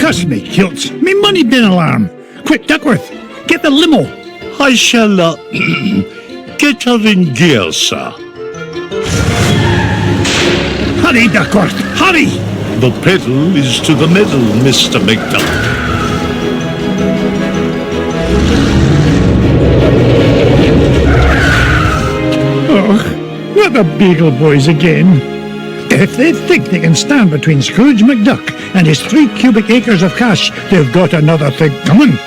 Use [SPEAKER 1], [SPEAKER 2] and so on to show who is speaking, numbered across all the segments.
[SPEAKER 1] Cuss me kilts. Me money bin alarm. Quick, Duckworth, get the limo.
[SPEAKER 2] I shall get her in gear, sir.
[SPEAKER 1] Hurry, Duckworth, hurry!
[SPEAKER 2] The pedal is to the metal, Mr. McDuck.
[SPEAKER 1] Oh, what the Beagle Boys again? If they think they can stand between Scrooge McDuck and his 3 cubic acres of cash, they've got another thing coming.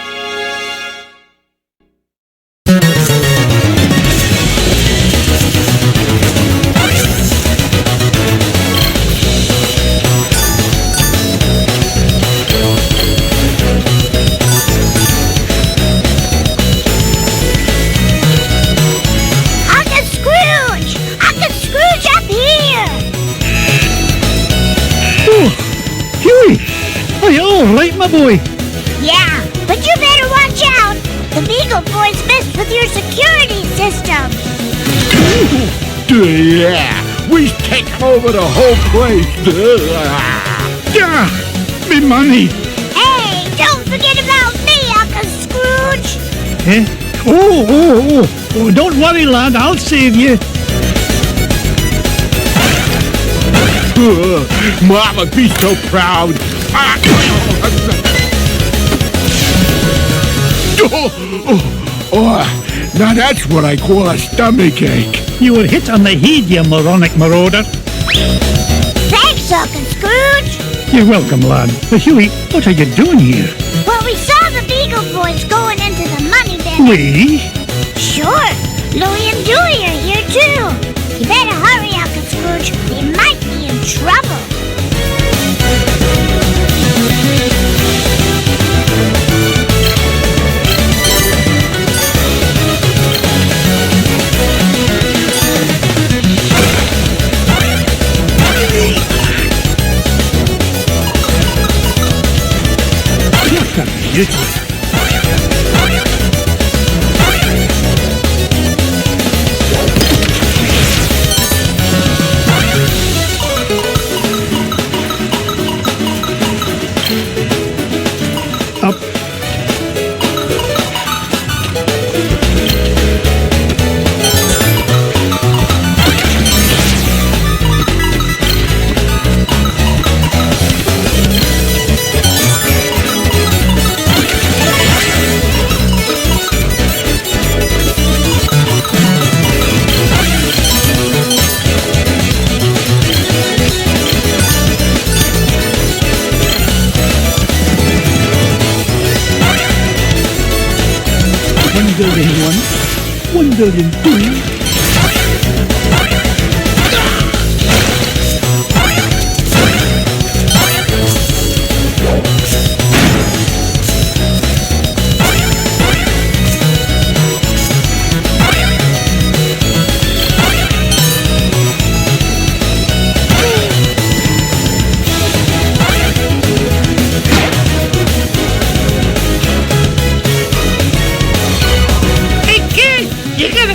[SPEAKER 1] Huey, are you all right, my boy?
[SPEAKER 3] Yeah, but you better watch out. The Beagle Boys messed with your security system.
[SPEAKER 4] Yeah, we've taken over the whole place.
[SPEAKER 1] Yeah, me money.
[SPEAKER 3] Hey, don't forget about me, Uncle Scrooge.
[SPEAKER 1] Eh? Oh, don't worry, lad, I'll save you.
[SPEAKER 4] Mama, be so proud. Now that's what I call a stomach ache.
[SPEAKER 1] You were hit on the head, you moronic marauder.
[SPEAKER 3] Thanks, Uncle Scrooge.
[SPEAKER 1] You're welcome, lad. But Huey, what are you doing here?
[SPEAKER 3] Well, we saw the Beagle Boys going into the money bin.
[SPEAKER 1] We?
[SPEAKER 3] Sure. Louie and Dewey are here, too. You better hurry, Uncle Scrooge. They might be in trouble.
[SPEAKER 1] Up. $1 billion, $2.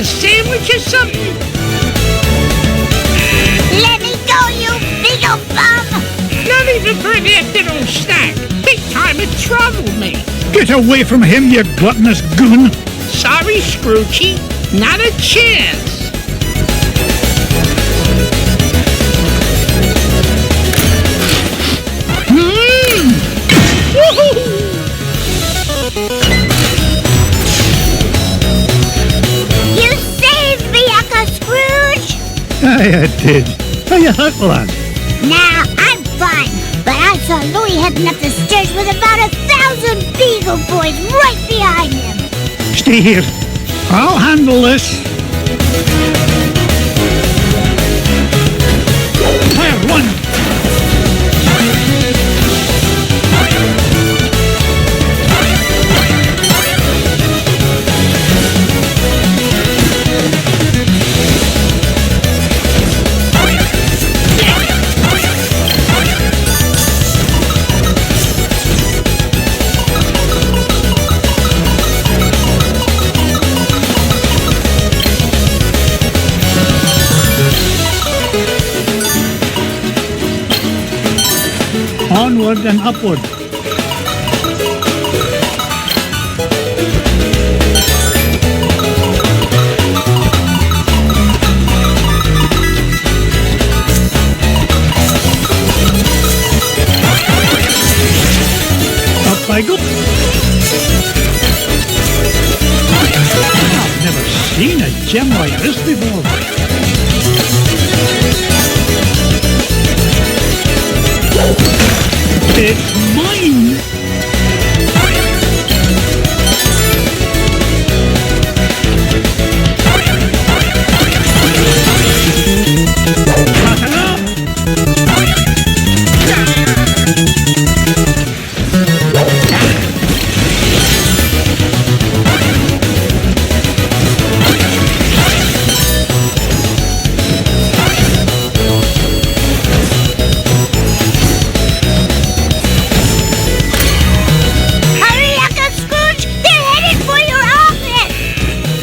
[SPEAKER 5] Sandwich or something?
[SPEAKER 3] Let me go, you Beagle bum!
[SPEAKER 5] Not even for an afternoon snack. Big time it troubled me.
[SPEAKER 1] Get away from him, you gluttonous goon!
[SPEAKER 5] Sorry, Scroogey. Not a chance. Woohoo!
[SPEAKER 1] I did. How you hurt, lad?
[SPEAKER 3] Nah, I'm fine. But I saw Louie heading up the stairs with about 1,000 Beagle Boys right behind him.
[SPEAKER 1] Stay here. I'll handle this. Fire, one. Onward and upward. seen a gem like this before. It's mine!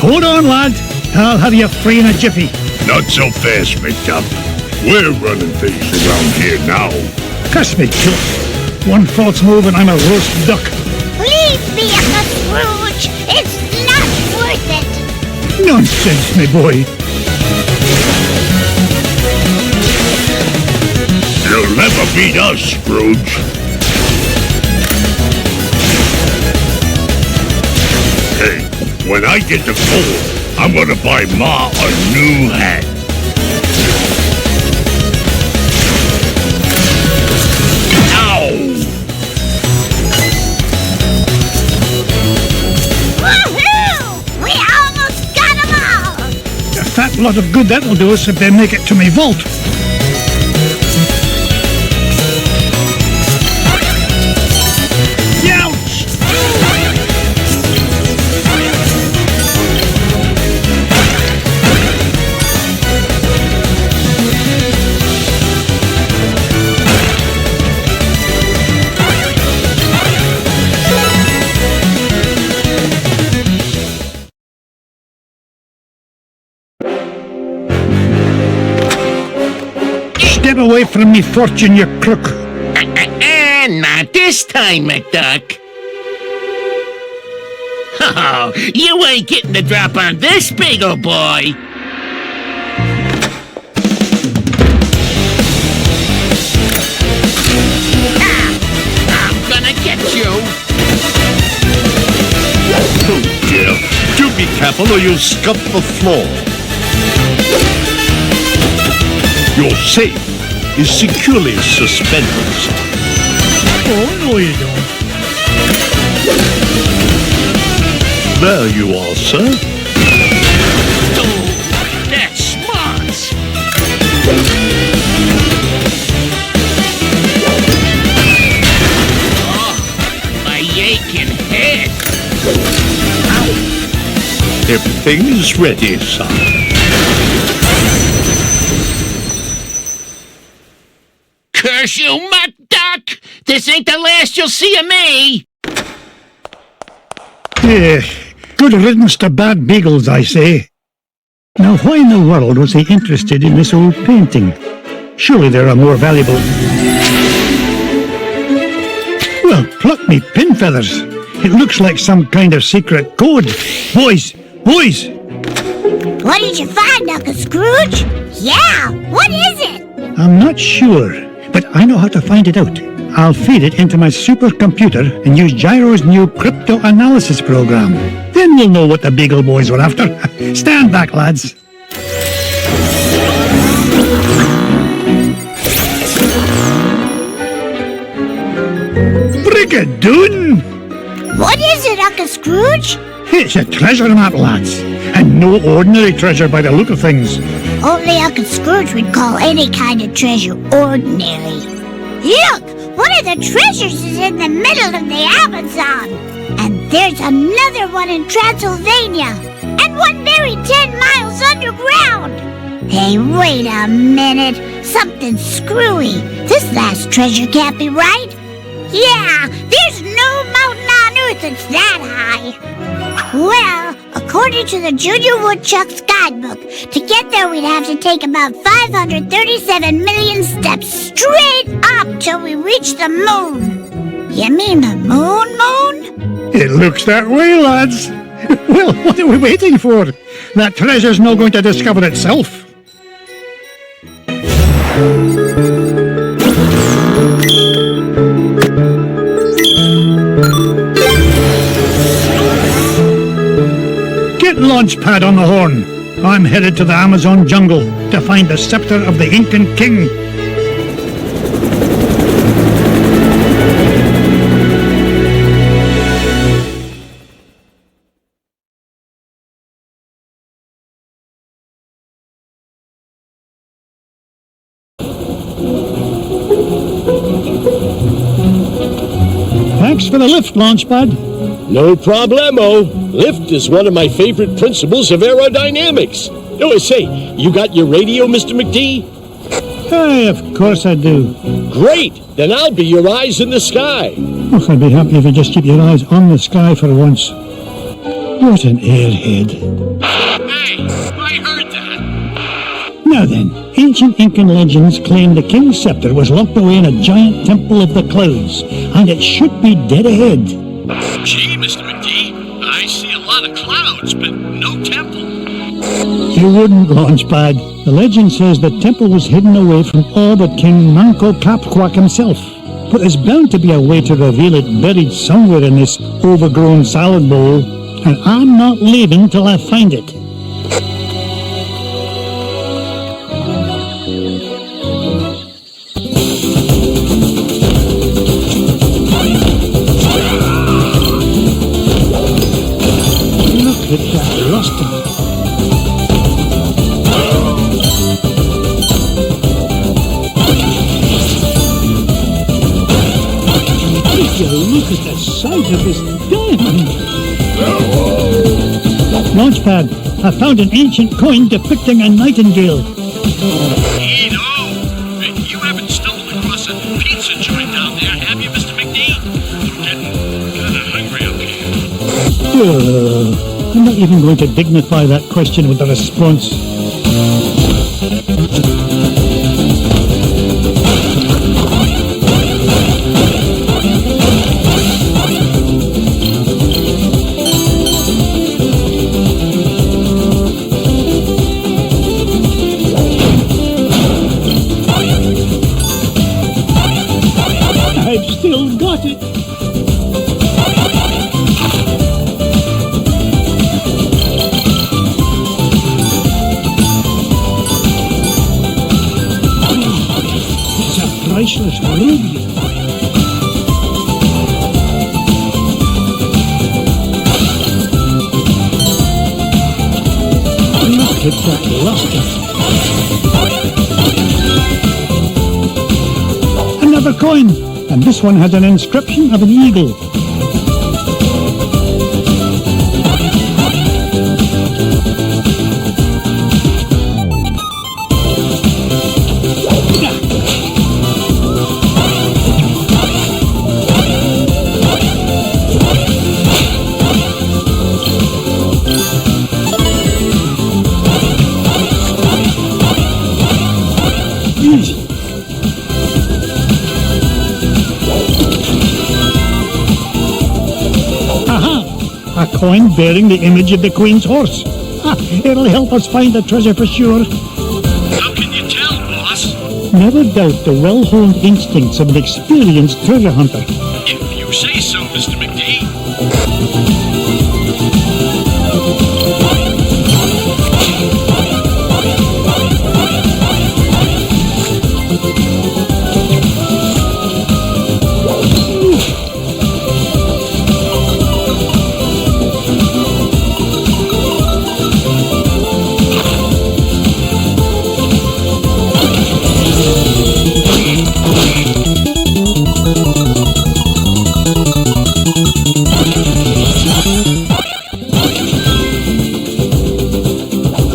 [SPEAKER 1] Hold on, lad. I'll have you free in a jiffy.
[SPEAKER 2] Not so fast, McDuck. We're running things around here now.
[SPEAKER 1] Cuss me, Chuck. One false move and I'm a roast duck.
[SPEAKER 3] Leave me, Uncle Scrooge. It's not worth it.
[SPEAKER 1] Nonsense, me boy.
[SPEAKER 2] You'll never beat us, Scrooge. Hey, when I get to gold, I'm gonna buy Ma a new hat. Ow!
[SPEAKER 3] Woohoo! We almost got them all!
[SPEAKER 1] A fat lot of good that'll do us if they make it to me vault. Step away from me, fortune, you crook.
[SPEAKER 5] Not this time, McDuck. Oh, you ain't getting the drop on this big ol' boy. I'm gonna get you.
[SPEAKER 2] Oh dear. Do be careful or you'll scuff the floor. Your safe is securely suspended, sir.
[SPEAKER 1] Oh, no you don't.
[SPEAKER 2] There you are, sir.
[SPEAKER 5] Oh, that's smart. Oh, my aching head.
[SPEAKER 2] Everything is ready, sir.
[SPEAKER 5] Curse you, McDuck! This ain't the last you'll see of me!
[SPEAKER 1] Good riddance to bad beagles, I say. Now, why in the world was he interested in this old painting? Surely there are more valuable... Well, pluck me pin feathers. It looks like some kind of secret code. Boys!
[SPEAKER 3] What did you find, Uncle Scrooge? Yeah, what is it?
[SPEAKER 1] I'm not sure, but I know how to find it out. I'll feed it into my supercomputer and use Gyro's new crypto analysis program. Then we'll know what the Beagle Boys were after. Stand back, lads. Brigadoon!
[SPEAKER 3] What is it, Uncle Scrooge?
[SPEAKER 1] It's a treasure map, lads. And no ordinary treasure by the look of things.
[SPEAKER 3] Only Uncle Scrooge would call any kind of treasure ordinary. Look! One of the treasures is in the middle of the Amazon. And there's another one in Transylvania. And one buried 10 miles underground. Hey, wait a minute. Something's screwy. This last treasure can't be right. Yeah, there's no mountain on earth that's that high. Well, according to the Junior Woodchuck's guidebook, to get there we'd have to take about 537 million steps straight up till we reach the moon. You mean the moon?
[SPEAKER 1] It looks that way, lads. Well, what are we waiting for? That treasure's not going to discover itself. launch pad on the horn. I'm headed to the Amazon jungle to find the scepter of the Incan king. Thanks for the lift, Launchpad.
[SPEAKER 6] No problemo. Lift is one of my favorite principles of aerodynamics. Oh, say, you got your radio, Mr. McD?
[SPEAKER 1] Hey, of course I do.
[SPEAKER 6] Great! Then I'll be your eyes in the sky.
[SPEAKER 1] Oh, I'd be happy if you just keep your eyes on the sky for once. What an airhead.
[SPEAKER 5] Hey, I heard that.
[SPEAKER 1] Now then, ancient Incan legends claim the king's scepter was locked away in a giant temple of the clouds, and it should be dead ahead.
[SPEAKER 5] Gee, Mr. McD, I see a lot of clouds, but no temple.
[SPEAKER 1] You wouldn't, Launchpad. The legend says the temple was hidden away from all but King Manco Capquack himself. But there's bound to be a way to reveal it buried somewhere in this overgrown salad bowl, and I'm not leaving till I find it. Look at that luster. Look at the size of this diamond! Launchpad, I found an ancient coin depicting a nightingale.
[SPEAKER 5] Neato! You haven't stumbled across a pizza joint down there, have you, Mr. McD? I'm getting kind of hungry up here.
[SPEAKER 1] I'm not even going to dignify that question with a response. I've still got it. It's a priceless ruby. Look at that luster. Another coin, and this one has an inscription of an eagle. Easy. A coin bearing the image of the Queen's horse. It'll help us find the treasure for sure.
[SPEAKER 5] How can you tell, boss?
[SPEAKER 1] Never doubt the well-honed instincts of an experienced treasure hunter.
[SPEAKER 5] If you say so, Mr. McD.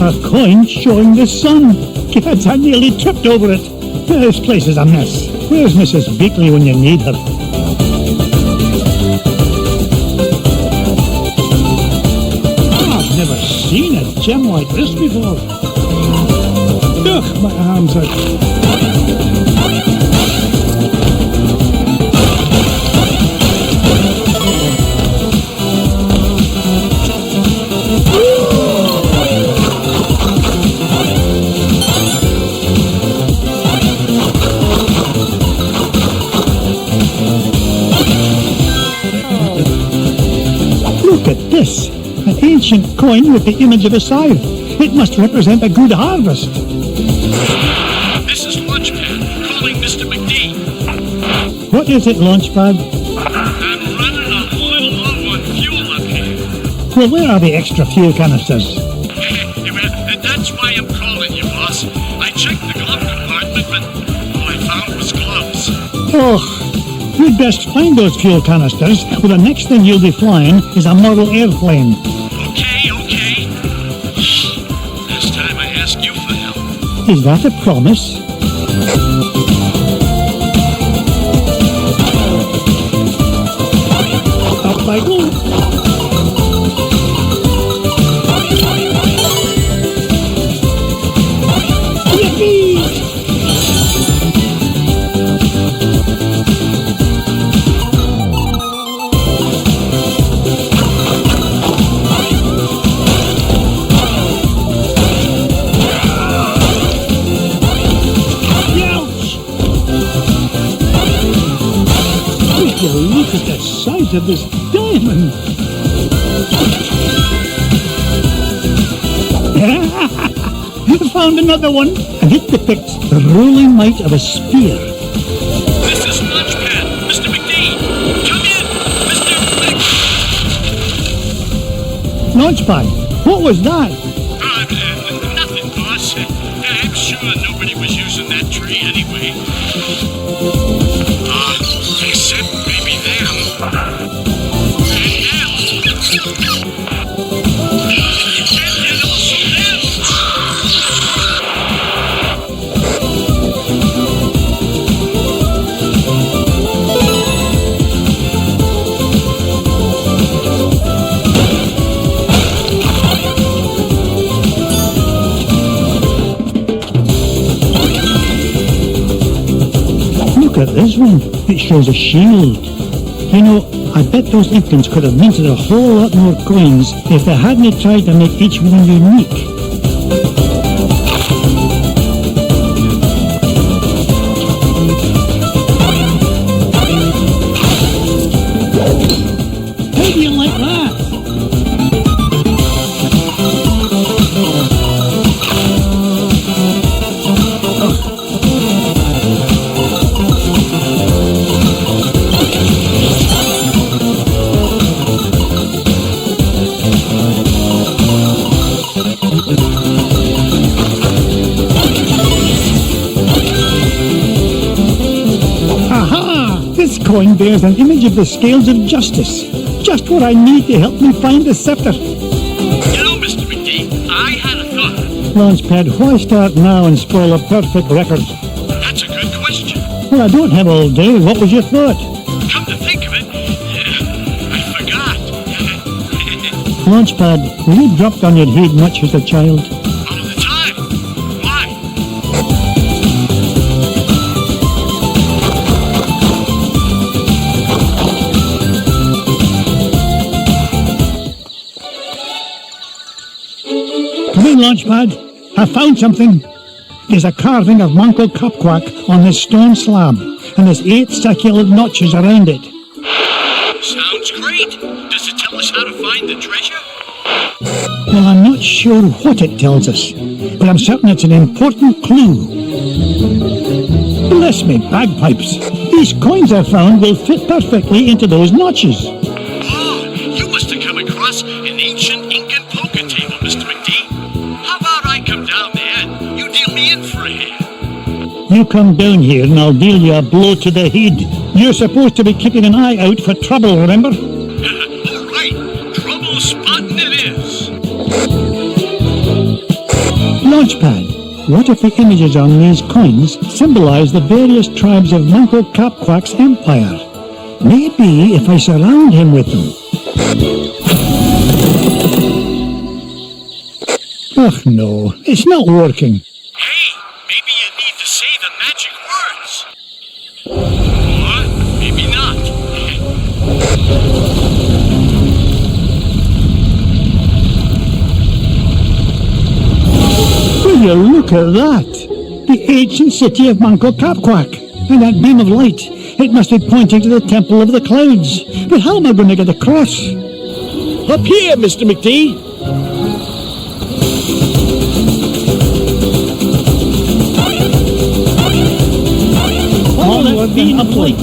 [SPEAKER 1] A coin showing the sun. Yes, I nearly tripped over it. This place is a mess. Where's Mrs. Beakley when you need her? I've never seen a gem like this before. Ugh, my arms are... ancient coin with the image of a scythe. It must represent a good harvest.
[SPEAKER 5] This is Launchpad, calling Mr. McD.
[SPEAKER 1] What is it, Launchpad?
[SPEAKER 5] I'm running a little low on fuel up here.
[SPEAKER 1] Well, where are the extra fuel canisters?
[SPEAKER 5] Well, that's why I'm calling you, boss. I checked the glove compartment, but all I found was gloves.
[SPEAKER 1] Oh, you'd best find those fuel canisters, or the next thing you'll be flying is a model airplane.
[SPEAKER 5] Okay. This time I ask you for help.
[SPEAKER 1] Is that a promise? Up I go. Yippee! Look at the size of this diamond. I found another one, and it depicts the rolling might of a spear.
[SPEAKER 5] This is Launchpad, Mr. McD. Come in, Mr.
[SPEAKER 1] Launchpad, what was that?
[SPEAKER 5] Nothing, boss. I'm sure nobody was using that tree anyway. Except maybe them. And also them.
[SPEAKER 1] Look at this one. It shows a shield. You know, I bet those infants could have minted a whole lot more coins if they hadn't tried to make each one unique. How do you like that? This coin bears an image of the scales of justice. Just what I need to help me find the scepter.
[SPEAKER 5] You know, Mr. McD, I had a thought.
[SPEAKER 1] Launchpad, why start now and spoil a perfect record?
[SPEAKER 5] That's a good question.
[SPEAKER 1] Well, I don't have all day. What was your thought?
[SPEAKER 5] Come to think of it, I forgot.
[SPEAKER 1] Launchpad, were you dropped on your head much as a child?
[SPEAKER 5] All the time. Why?
[SPEAKER 1] Come in, Launchpad. I found something. There's a carving of Uncle Cupquack on this stone slab, and there's 8 circular notches around it.
[SPEAKER 5] Sounds great. Does it tell us how to find the treasure?
[SPEAKER 1] Well, I'm not sure what it tells us, but I'm certain it's an important clue. Bless me, bagpipes. These coins I found will fit perfectly into those notches.
[SPEAKER 5] Oh, you must have come across an ancient Incan poker table, Mr. McD. How about I come down there and you deal me in for a hand?
[SPEAKER 1] You come down here and I'll deal you a blow to the head. You're supposed to be keeping an eye out for trouble, remember?
[SPEAKER 5] All right, trouble spotting it is.
[SPEAKER 1] Launchpad, what if the images on these coins symbolize the various tribes of Uncle Cupquack's empire? Maybe if I surround him with them. Ugh, no, it's not working.
[SPEAKER 5] Hey, maybe you need to say the magic words. Or maybe not.
[SPEAKER 1] Will you look at that? The ancient city of Uncle Cupquack. And that beam of light, it must be pointing to the Temple of the Clouds. But how am I going to get across?
[SPEAKER 6] Up here, Mr. McD.
[SPEAKER 1] been up late.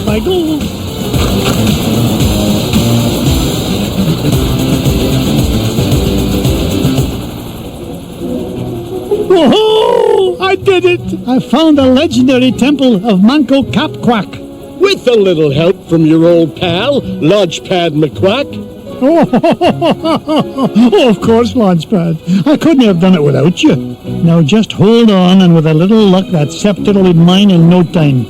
[SPEAKER 1] I go. Whoa! I did it! I found the legendary temple of Manco Cap-Quack.
[SPEAKER 6] With a little help from your old pal, Launchpad McQuack.
[SPEAKER 1] Oh, of course, Launchpad. I couldn't have done it without you. Now just hold on, and with a little luck, that scepter will be mine in no time.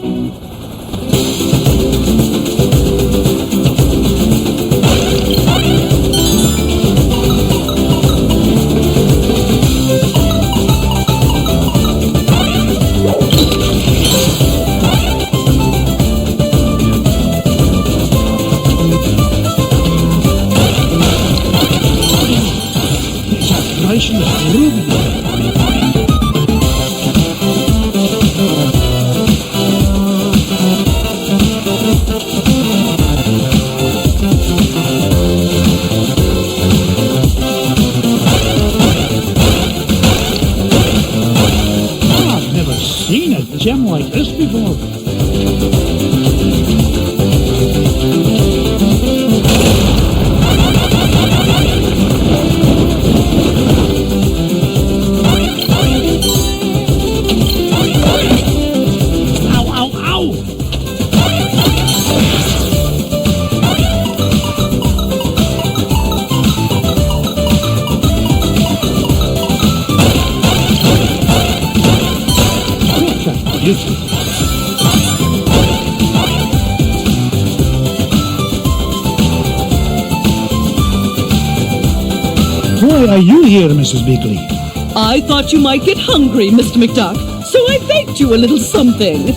[SPEAKER 1] I've never seen a gem like this before. Why are you here, Mrs. Beakley?
[SPEAKER 7] I thought you might get hungry, Mr. McDuck, so I baked you a little something.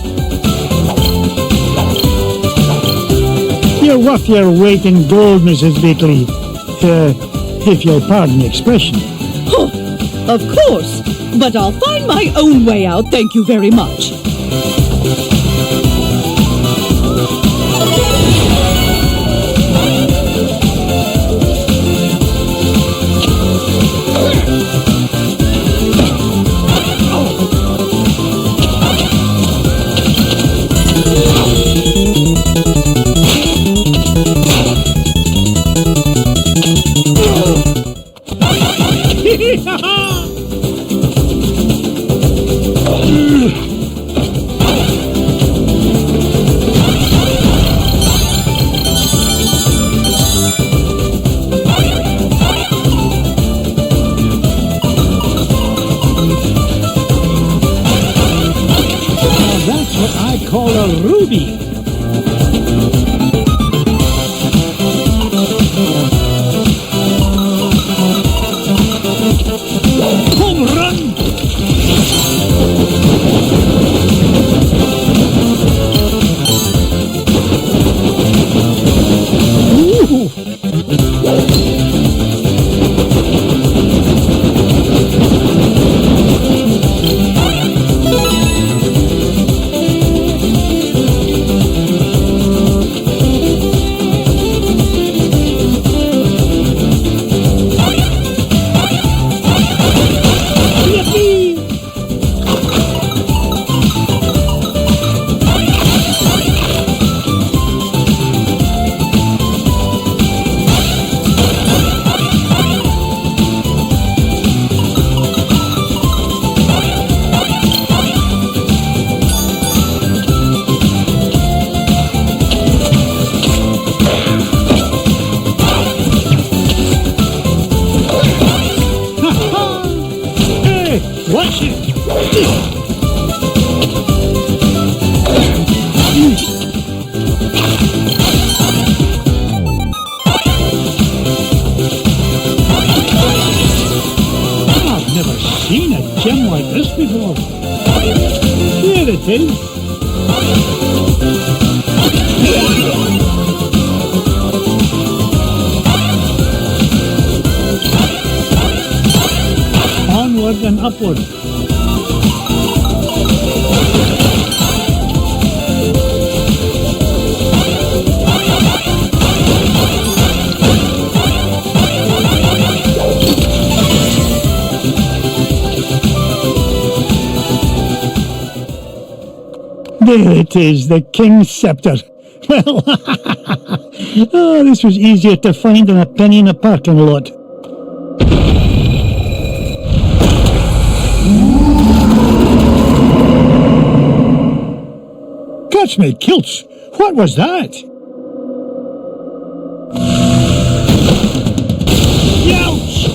[SPEAKER 1] You're worth your weight in gold, Mrs. Beakley. If you'll pardon the expression.
[SPEAKER 7] Huh, of course, but I'll find my own way out, thank you very much.
[SPEAKER 1] That's what I call a ruby. Home run! Watch it! I've never seen a gem like this before. Here it is. Onward and upward. There it is, the King's Scepter. Well, oh, this was easier to find than a penny in a parking lot. Catch me kilts! What was that? Ouch!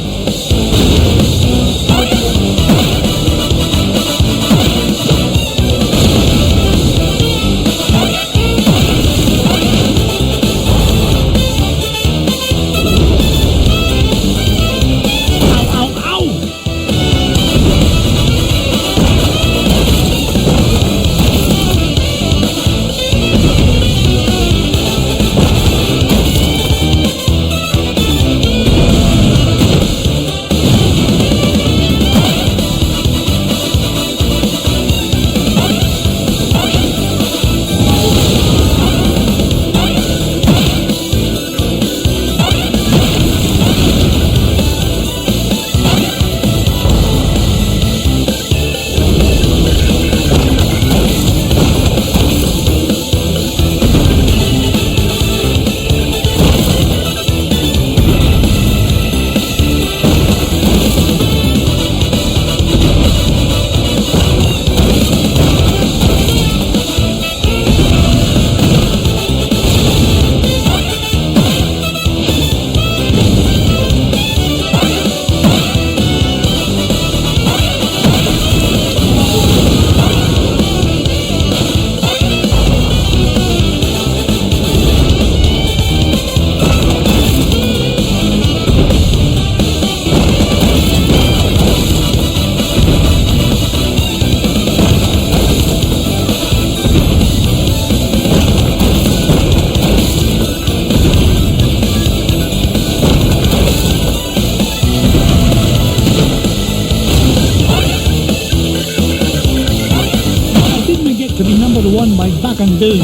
[SPEAKER 1] Back and doing.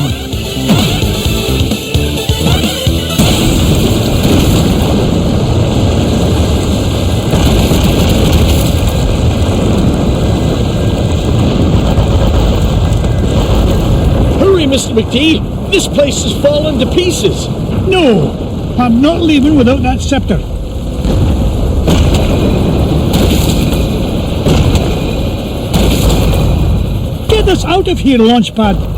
[SPEAKER 6] Hurry, Mr. McD! This place has fallen to pieces!
[SPEAKER 1] No! I'm not leaving without that scepter. Get us out of here, Launchpad!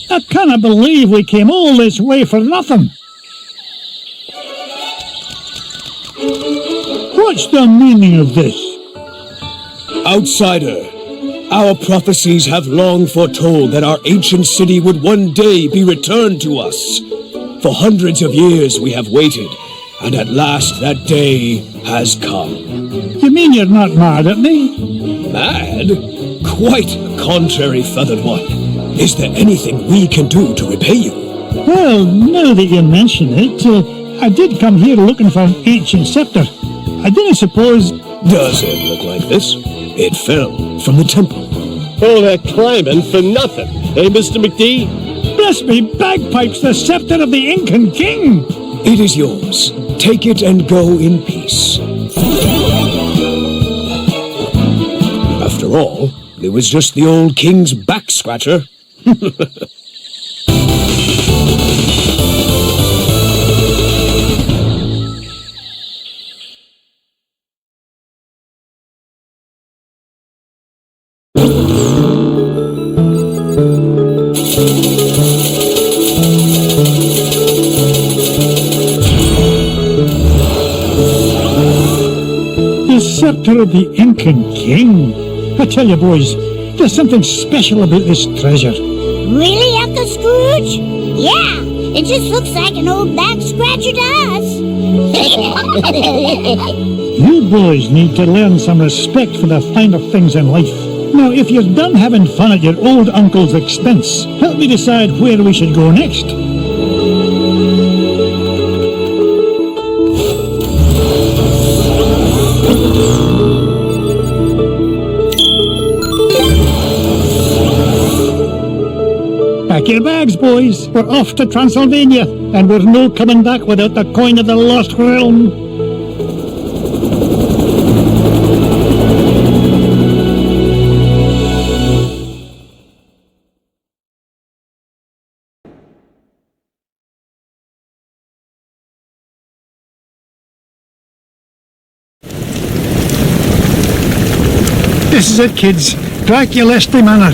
[SPEAKER 1] I cannot believe we came all this way for nothing. What's the meaning of this?
[SPEAKER 8] Outsider, our prophecies have long foretold that our ancient city would one day be returned to us. For hundreds of years we have waited, and at last that day has come.
[SPEAKER 1] You mean you're not mad at me?
[SPEAKER 8] Mad? Quite the contrary, Feathered One. Is there anything we can do to repay you?
[SPEAKER 1] Well, now that you mention it, I did come here looking for an ancient scepter. I didn't suppose...
[SPEAKER 8] Does it look like this? It fell from the temple.
[SPEAKER 6] All that climbing for nothing, eh, Mr. McD?
[SPEAKER 1] Bless me bagpipes, the scepter of the Incan king!
[SPEAKER 8] It is yours. Take it and go in peace. After all, it was just the old king's back scratcher.
[SPEAKER 1] The scepter of the Incan king. I tell you, boys, there's something special about this treasure.
[SPEAKER 3] Really, Uncle Scrooge? Yeah, it just looks like an old back scratcher to us.
[SPEAKER 1] You boys need to learn some respect for the finer things in life. Now, if you're done having fun at your old uncle's expense, help me decide where we should go next. Pack your bags, boys. We're off to Transylvania, and we're no coming back without the coin of the lost realm. This is it, kids. Draculesti Manor,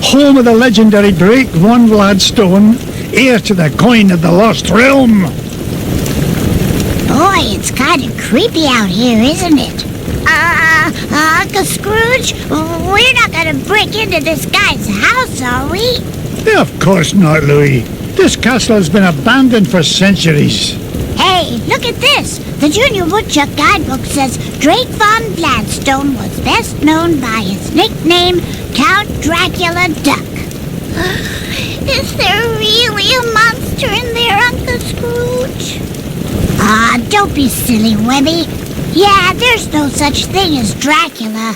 [SPEAKER 1] home of the legendary Drake von Gladstone, heir to the coin of the lost realm.
[SPEAKER 3] Boy, it's kind of creepy out here, isn't it? Uncle Scrooge, we're not going to break into this guy's house, are we?
[SPEAKER 1] Of course not, Louie. This castle has been abandoned for centuries.
[SPEAKER 3] Hey, look at this. The Junior Woodchuck guidebook says Drake von Gladstone was best known by his nickname, Count Dracula Duck. Is there really a monster in there, Uncle Scrooge? Don't be silly, Webby. Yeah, there's no such thing as Dracula.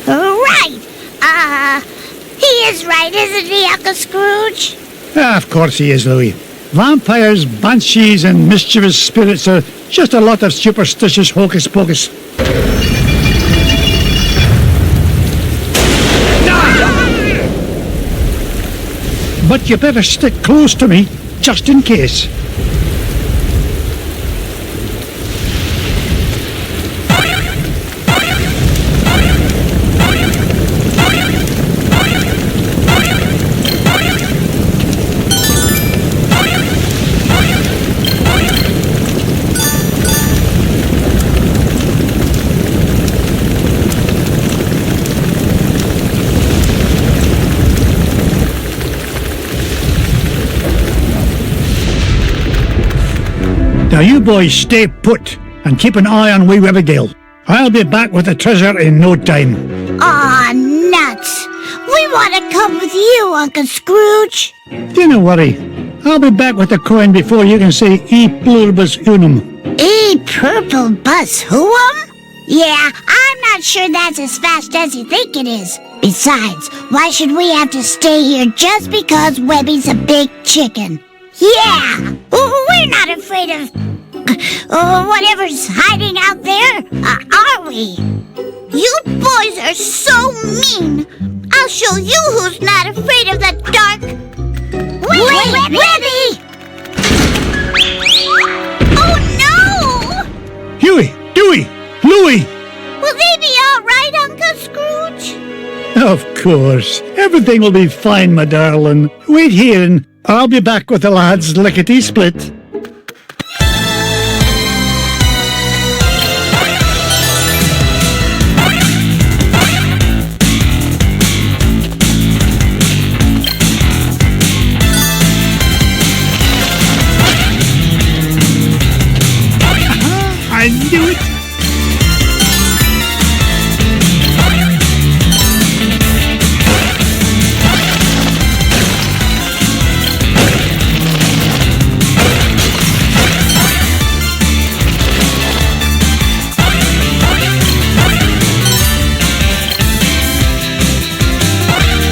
[SPEAKER 3] Right. He is right, isn't he, Uncle Scrooge?
[SPEAKER 1] Of course he is, Louie. Vampires, banshees, and mischievous spirits are just a lot of superstitious hocus-pocus. But you better stick close to me, just in case. Now you boys stay put and keep an eye on wee Webbydale. I'll be back with the treasure in no time.
[SPEAKER 3] Aw, nuts. We want to come with you, Uncle Scrooge.
[SPEAKER 1] Don't worry. I'll be back with the coin before you can say E pluribus unum.
[SPEAKER 3] E purple bus whoum? Yeah, I'm not sure that's as fast as you think it is. Besides, why should we have to stay here just because Webby's a big chicken? Yeah, we're not afraid of whatever's hiding out there, are we? You boys are so mean. I'll show you who's not afraid of the dark. Wait, Webby! Oh no!
[SPEAKER 1] Huey, Dewey, Louie!
[SPEAKER 3] Will they be all right, Uncle Scrooge?
[SPEAKER 1] Of course. Everything will be fine, my darling. Wait here and I'll be back with the lads lickety-split. I knew it!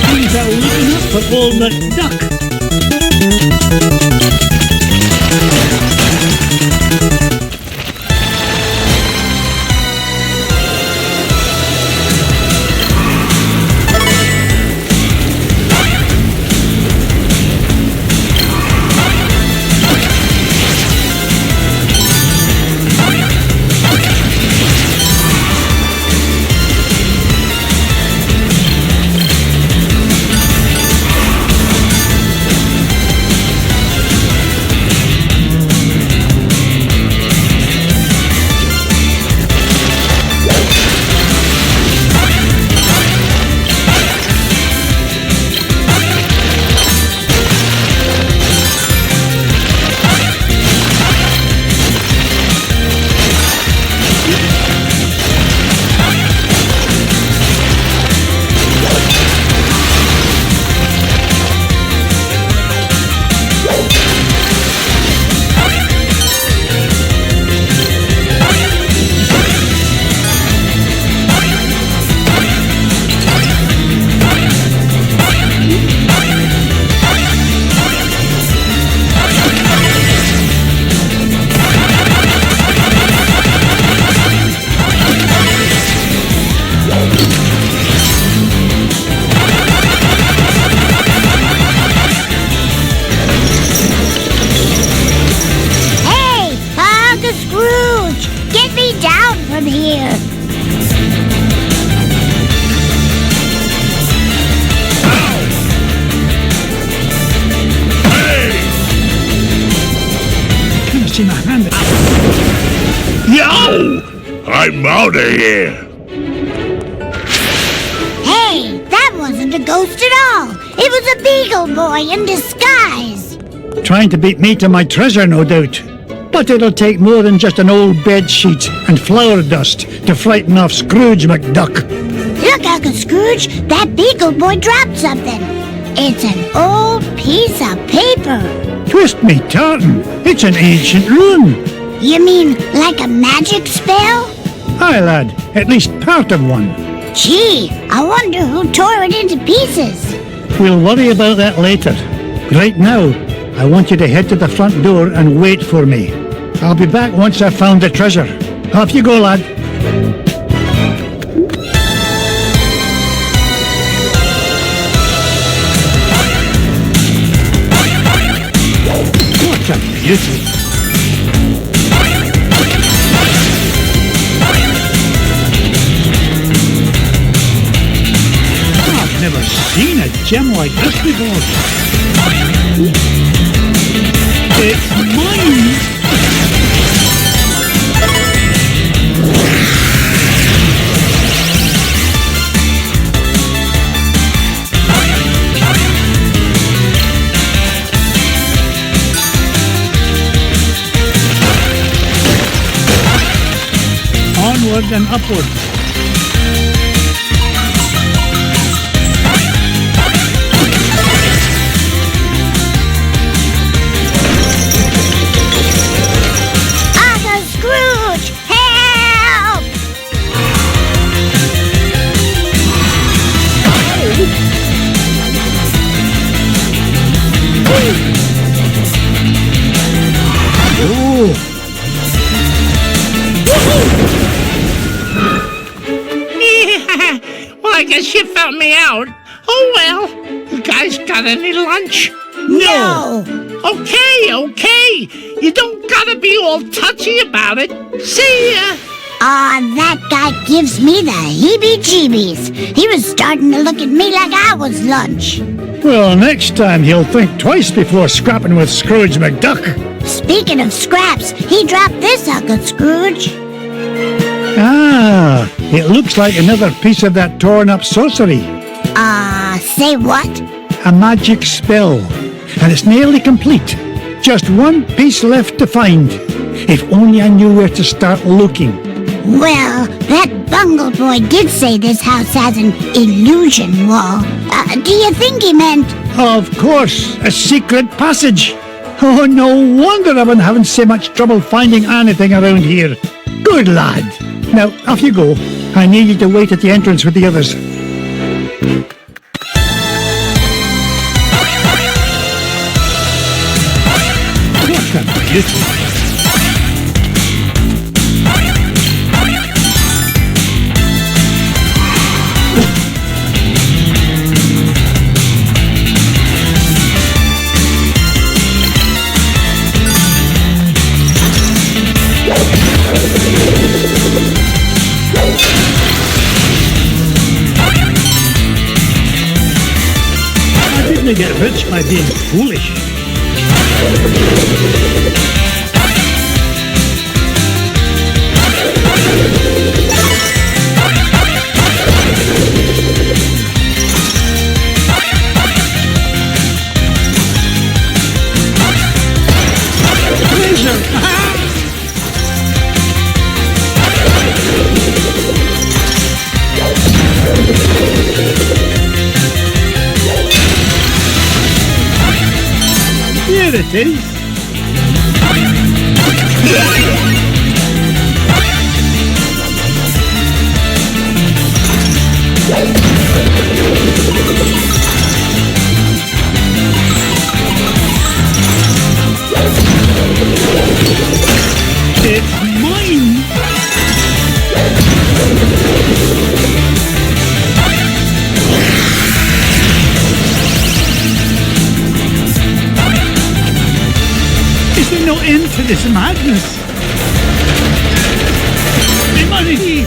[SPEAKER 1] Things are looking up for old McDuck.
[SPEAKER 3] from here.
[SPEAKER 1] Can I see my hand?
[SPEAKER 2] Yo! I'm out of here.
[SPEAKER 3] Hey, that wasn't a ghost at all. It was a beagle boy in disguise.
[SPEAKER 1] Trying to beat me to my treasure, no doubt. But it'll take more than just an old bed sheet and flour dust to frighten off Scrooge McDuck.
[SPEAKER 3] Look, Uncle Scrooge, that beagle boy dropped something. It's an old piece of paper.
[SPEAKER 1] Twist me tartan, it's an ancient rune.
[SPEAKER 3] You mean like a magic spell?
[SPEAKER 1] Aye, lad, at least part of one.
[SPEAKER 3] Gee, I wonder who tore it into pieces.
[SPEAKER 1] We'll worry about that later. Right now, I want you to head to the front door and wait for me. I'll be back once I've found the treasure. Off you go, lad. What a beauty. I've never seen a gem like this before. It's mine! Onward and upward.
[SPEAKER 3] Uncle Scrooge, help!
[SPEAKER 1] Oh!
[SPEAKER 9] Well, I guess you found me out. Oh, well. You guys got any lunch?
[SPEAKER 3] No!
[SPEAKER 9] Okay. You don't gotta be all touchy about it. See ya.
[SPEAKER 3] That guy gives me the heebie-jeebies. He was starting to look at me like I was lunch.
[SPEAKER 1] Well, next time he'll think twice before scrapping with Scrooge McDuck.
[SPEAKER 3] Speaking of scraps, he dropped this, Uncle Scrooge.
[SPEAKER 1] Ah, it looks like another piece of that torn-up sorcery.
[SPEAKER 3] Say what?
[SPEAKER 1] A magic spell. And it's nearly complete. Just one piece left to find. If only I knew where to start looking.
[SPEAKER 3] Well, that bungle boy did say this house has an illusion wall. Do you think he meant...
[SPEAKER 1] Of course, a secret passage. Oh, no wonder I've been having so much trouble finding anything around here. Good lad. Now, off you go. I need you to wait at the entrance with the others. What a beauty. I didn't get rich by being foolish. Here it is. It's mine. Is there no end to this madness? money!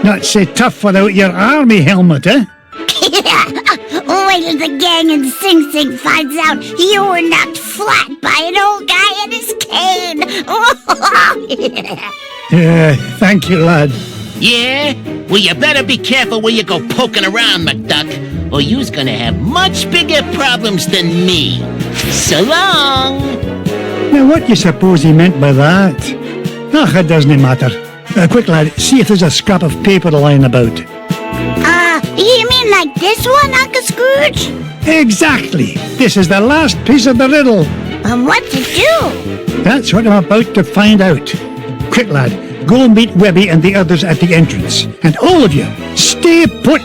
[SPEAKER 1] Not so tough without your army helmet, eh?
[SPEAKER 3] Wait till the gang in Sing Sing finds out you were knocked flat by an old guy in his cane.
[SPEAKER 1] Thank you, lad.
[SPEAKER 9] Yeah? Well, you better be careful where you go poking around, McDuck, or you's gonna have much bigger problems than me. So long!
[SPEAKER 1] Now, what you suppose he meant by that? Ah, it doesn't matter. Quick, lad, see if there's a scrap of paper lying about.
[SPEAKER 3] You mean like this one, Uncle Scrooge?
[SPEAKER 1] Exactly. This is the last piece of the riddle.
[SPEAKER 3] What to do?
[SPEAKER 1] That's what I'm about to find out. Quick, lad, go meet Webby and the others at the entrance. And all of you, stay put.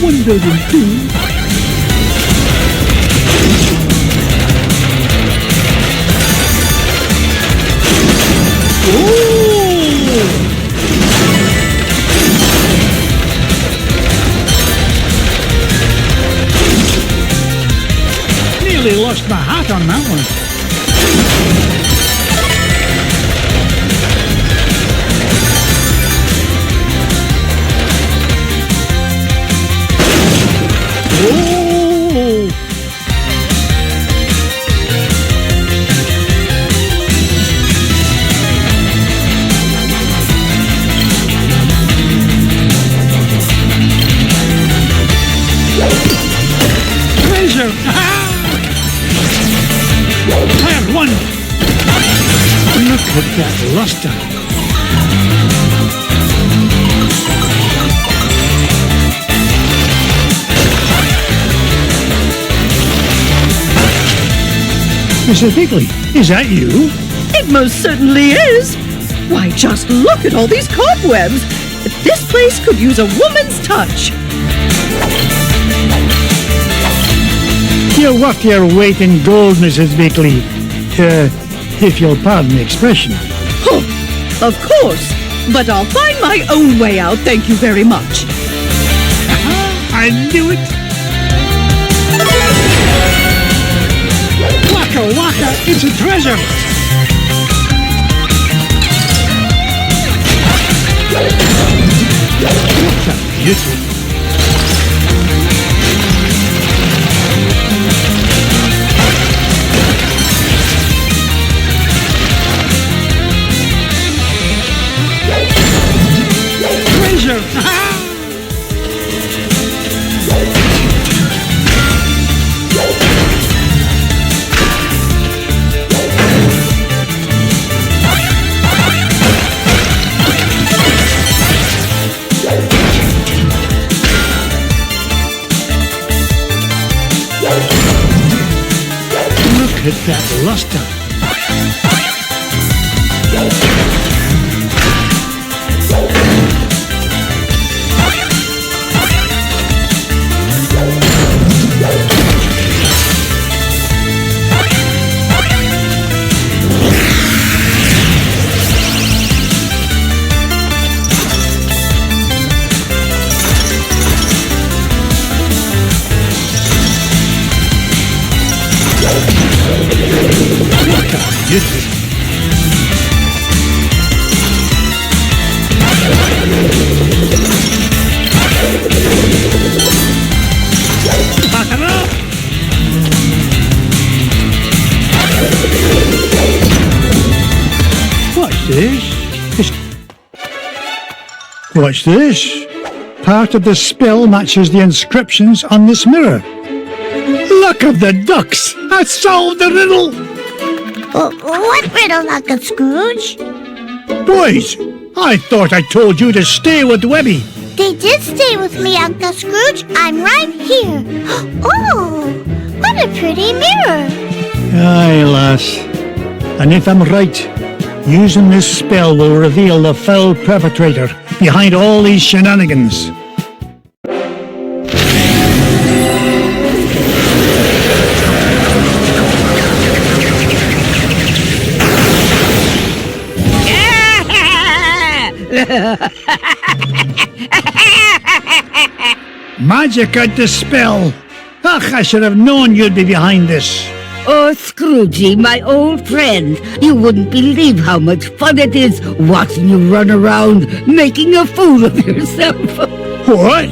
[SPEAKER 4] One building two.
[SPEAKER 1] Nearly lost my hat on that one. Look at that luster. Mrs. Biggley, is that you?
[SPEAKER 7] It most certainly is. Why, just look at all these cobwebs. This place could use a woman's touch.
[SPEAKER 1] You're worth your weight in gold, Mrs. Biggley. If you'll pardon the expression.
[SPEAKER 7] Oh, of course. But I'll find my own way out, thank you very much.
[SPEAKER 1] I knew it. Waka waka, it's a treasure. What a beauty. Look at that luster. What's this? Part of the spell matches the inscriptions on this mirror. Luck of the ducks! I solved the riddle!
[SPEAKER 3] What riddle, Uncle Scrooge?
[SPEAKER 1] Boys, I thought I told you to stay with Webby.
[SPEAKER 3] They did stay with me, Uncle Scrooge. I'm right here. Oh, what a pretty mirror.
[SPEAKER 1] Aye, lass. And if I'm right, using this spell will reveal the foul perpetrator behind all these shenanigans. Magic and dispel. Ach, I should have known you'd be behind this.
[SPEAKER 10] Oh, Scroogey, my old friend, you wouldn't believe how much fun it is watching you run around making a fool of yourself.
[SPEAKER 1] What?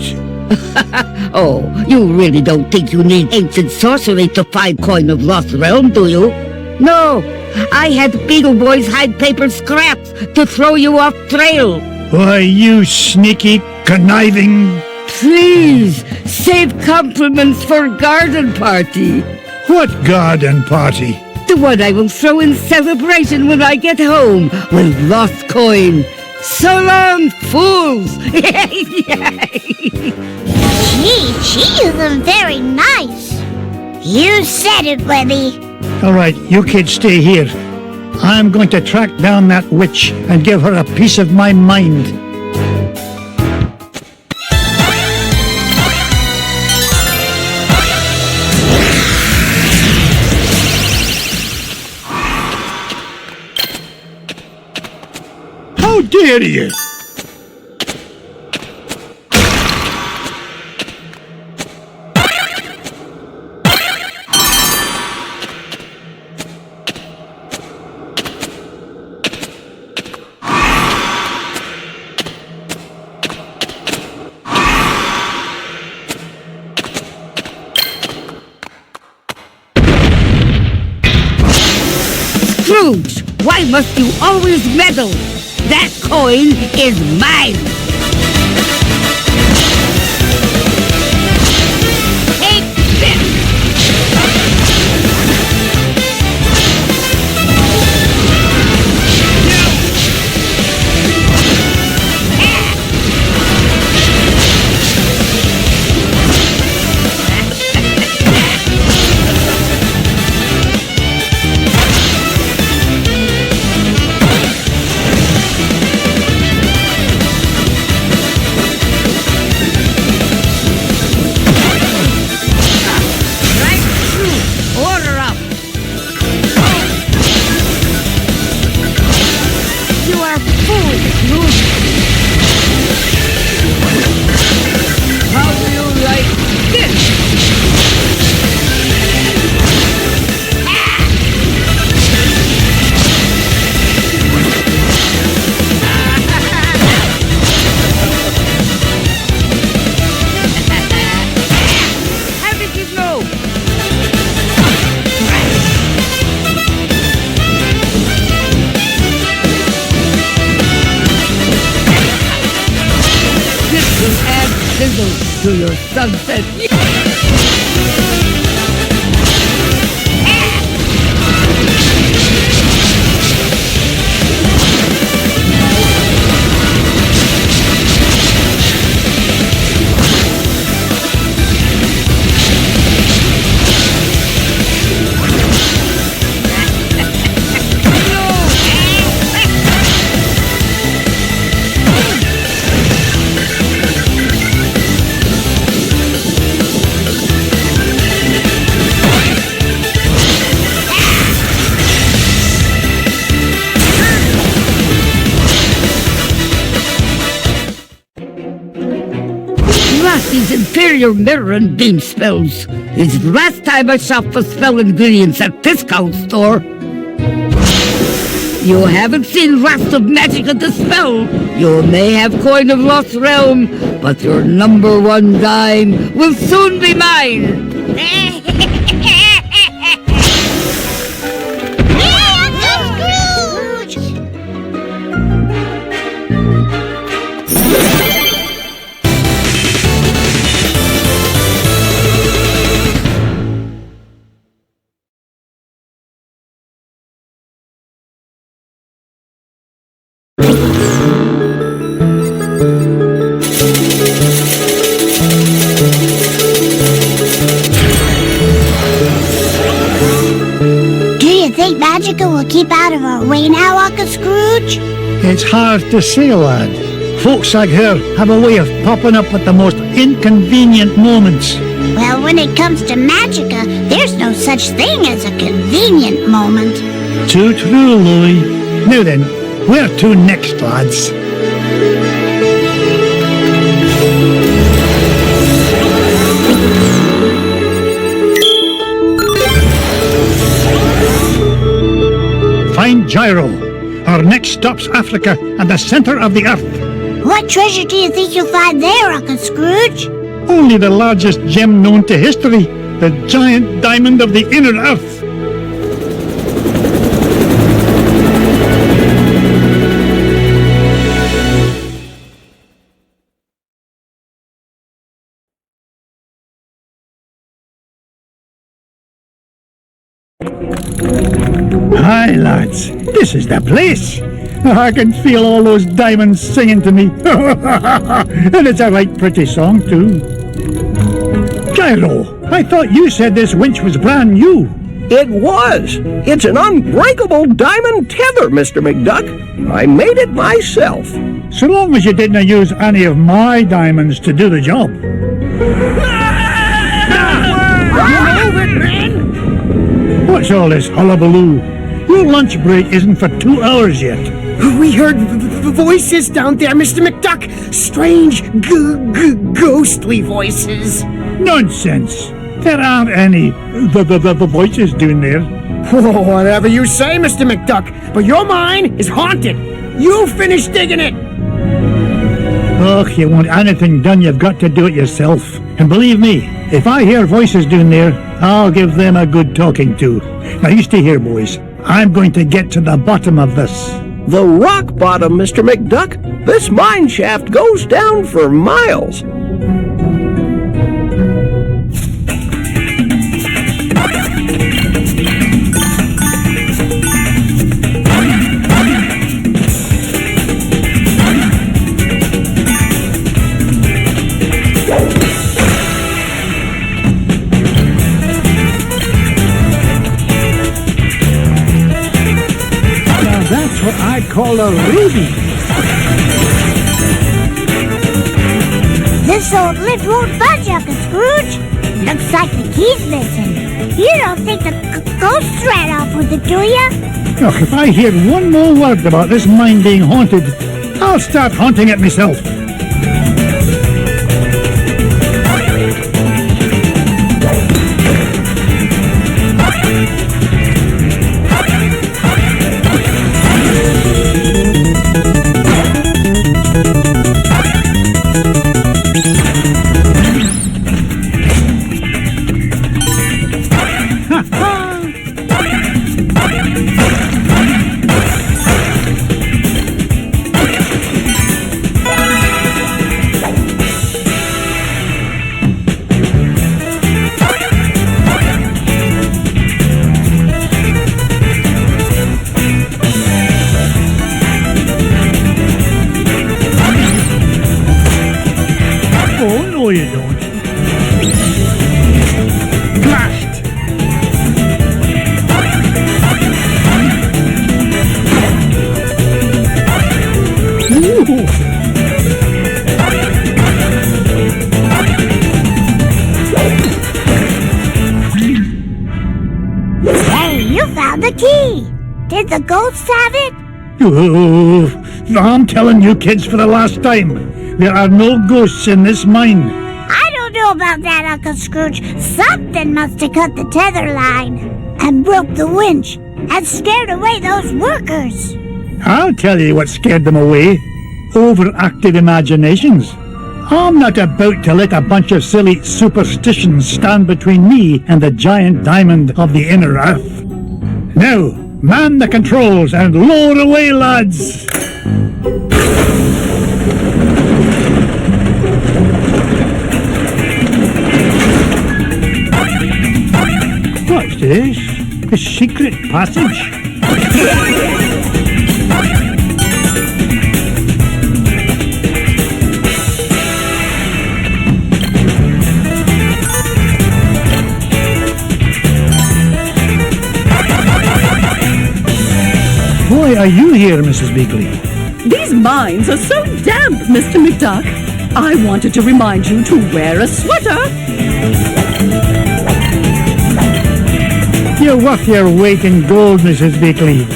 [SPEAKER 10] Oh, you really don't think you need ancient sorcery to find coin of lost realm, do you? No, I had Beagle Boys hide paper scraps to throw you off trail.
[SPEAKER 1] Why, you sneaky, conniving...
[SPEAKER 10] Please, save compliments for garden party.
[SPEAKER 1] What garden party?
[SPEAKER 10] The one I will throw in celebration when I get home with lost coin. So long, fools!
[SPEAKER 3] Gee, she isn't very nice. You said it, Webby.
[SPEAKER 1] All right, you kids stay here. I'm going to track down that witch and give her a piece of my mind. How dare you!
[SPEAKER 10] Scrooge, why must you always meddle? That coin is mine! Take this! To your sunset. These inferior mirror and beam spells. It's the last time I shop for spell ingredients at discount store. You haven't seen Wrath of Magic and Dispel. You may have coin of lost realm, but your number one dime will soon be mine.
[SPEAKER 3] Scrooge! keep out of our way now, Uncle Scrooge?
[SPEAKER 1] It's hard to say, lad. Folks like her have a way of popping up at the most inconvenient moments.
[SPEAKER 3] Well, when it comes to Magica, there's no such thing as a convenient moment.
[SPEAKER 1] Too true, Louie. Now then, where to next, lads? Find Gyro. Our next stop's Africa and the center of the earth.
[SPEAKER 3] What treasure do you think you'll find there, Uncle Scrooge?
[SPEAKER 1] Only the largest gem known to history, the giant diamond of the inner earth. Hi, lads. This is the place. I can feel all those diamonds singing to me. And it's a right pretty song, too. Gyro, I thought you said this winch was brand new.
[SPEAKER 11] It was. It's an unbreakable diamond tether, Mr. McDuck. I made it myself.
[SPEAKER 1] So long as you didn't use any of my diamonds to do the job. What's all this hullabaloo? Your lunch break isn't for 2 hours yet.
[SPEAKER 12] We heard voices down there, Mr. McDuck. Strange, ghostly voices.
[SPEAKER 1] Nonsense. There aren't any the voices down there.
[SPEAKER 12] Oh, whatever you say, Mr. McDuck. But your mine is haunted. You finish digging it.
[SPEAKER 1] Oh, you want anything done, you've got to do it yourself. And believe me, if I hear voices down there, I'll give them a good talking to. Now you stay here, boys. I'm going to get to the bottom of this.
[SPEAKER 11] The rock bottom, Mr. McDuck. This mine shaft goes down for miles.
[SPEAKER 1] What I call a ruby.
[SPEAKER 3] This old lift won't budge, Uncle Scrooge. Looks like the key's missing. You don't think the ghost ran off with it, do you?
[SPEAKER 1] Look, if I hear one more word about this mine being haunted, I'll start haunting it myself. No, you don't. Blast! Ooh.
[SPEAKER 3] Hey, you found the key. Did the ghosts have it?
[SPEAKER 1] Oh, I'm telling you kids for the last time. There are no ghosts in this mine.
[SPEAKER 3] I don't know about that, Uncle Scrooge. Something must have cut the tether line and broke the winch and scared away those workers.
[SPEAKER 1] I'll tell you what scared them away. Overactive imaginations. I'm not about to let a bunch of silly superstitions stand between me and the giant diamond of the inner earth. Now, man the controls and lower away, lads! What's this? A secret passage? Why are you here, Mrs. Beakley?
[SPEAKER 7] These mines are so damp, Mr. McDuck. I wanted to remind you to wear a sweater.
[SPEAKER 1] You're worth your weight in gold, Mrs. Beakley.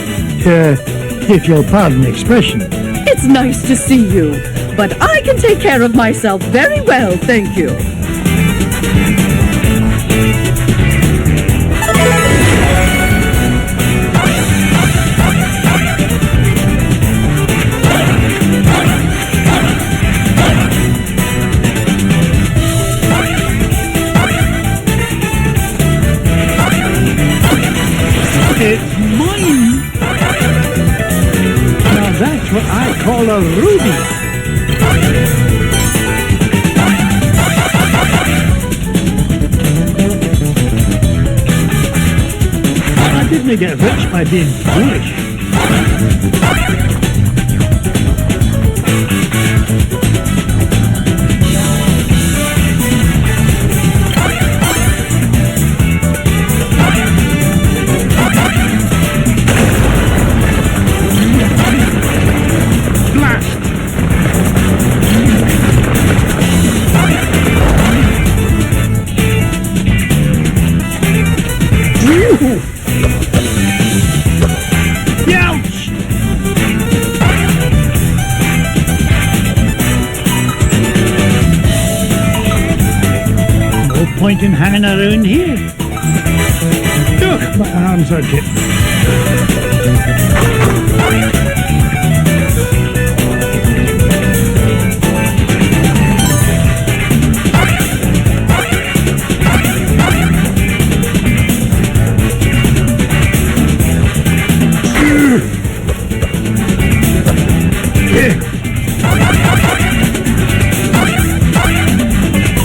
[SPEAKER 1] If you'll pardon the expression.
[SPEAKER 7] It's nice to see you, but I can take care of myself very well, thank you.
[SPEAKER 1] It's mine! Now that's what I call a ruby! I didn't get rich by being foolish. Point in hanging around here. Look, my arms are getting.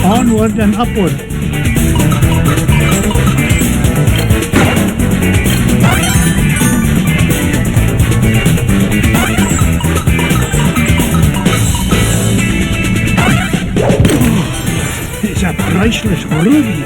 [SPEAKER 1] Onward and upward. It's a priceless ruby.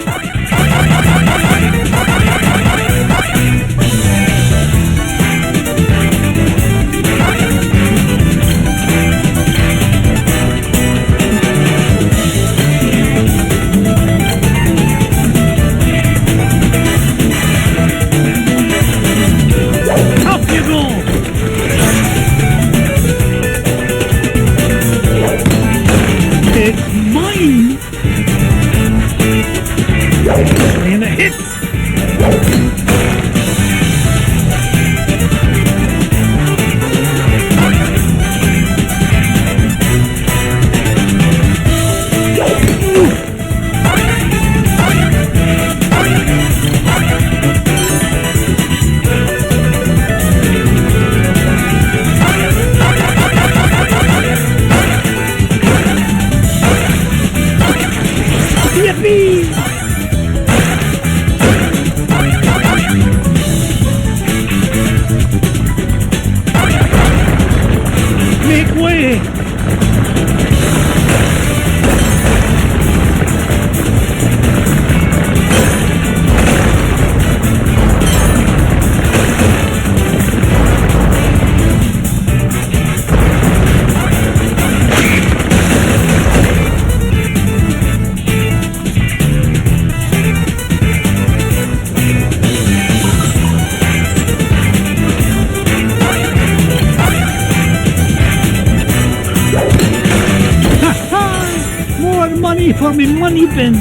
[SPEAKER 1] For me money bin.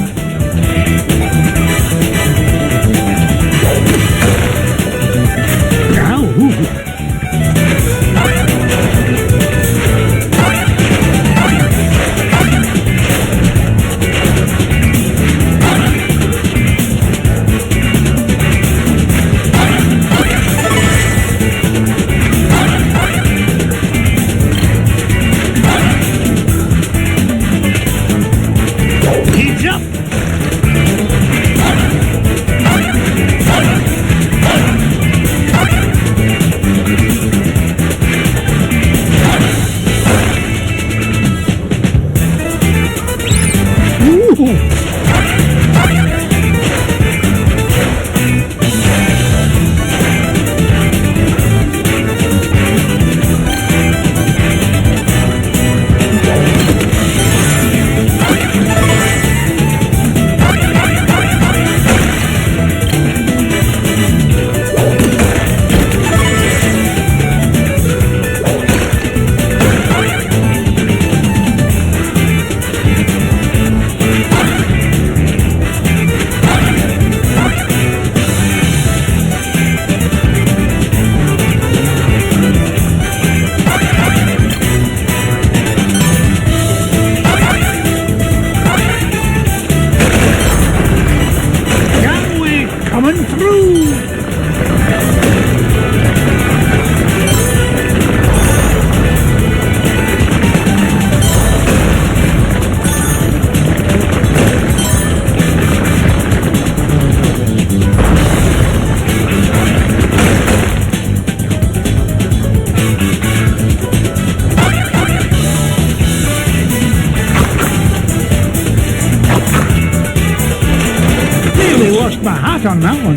[SPEAKER 1] my hat on that one.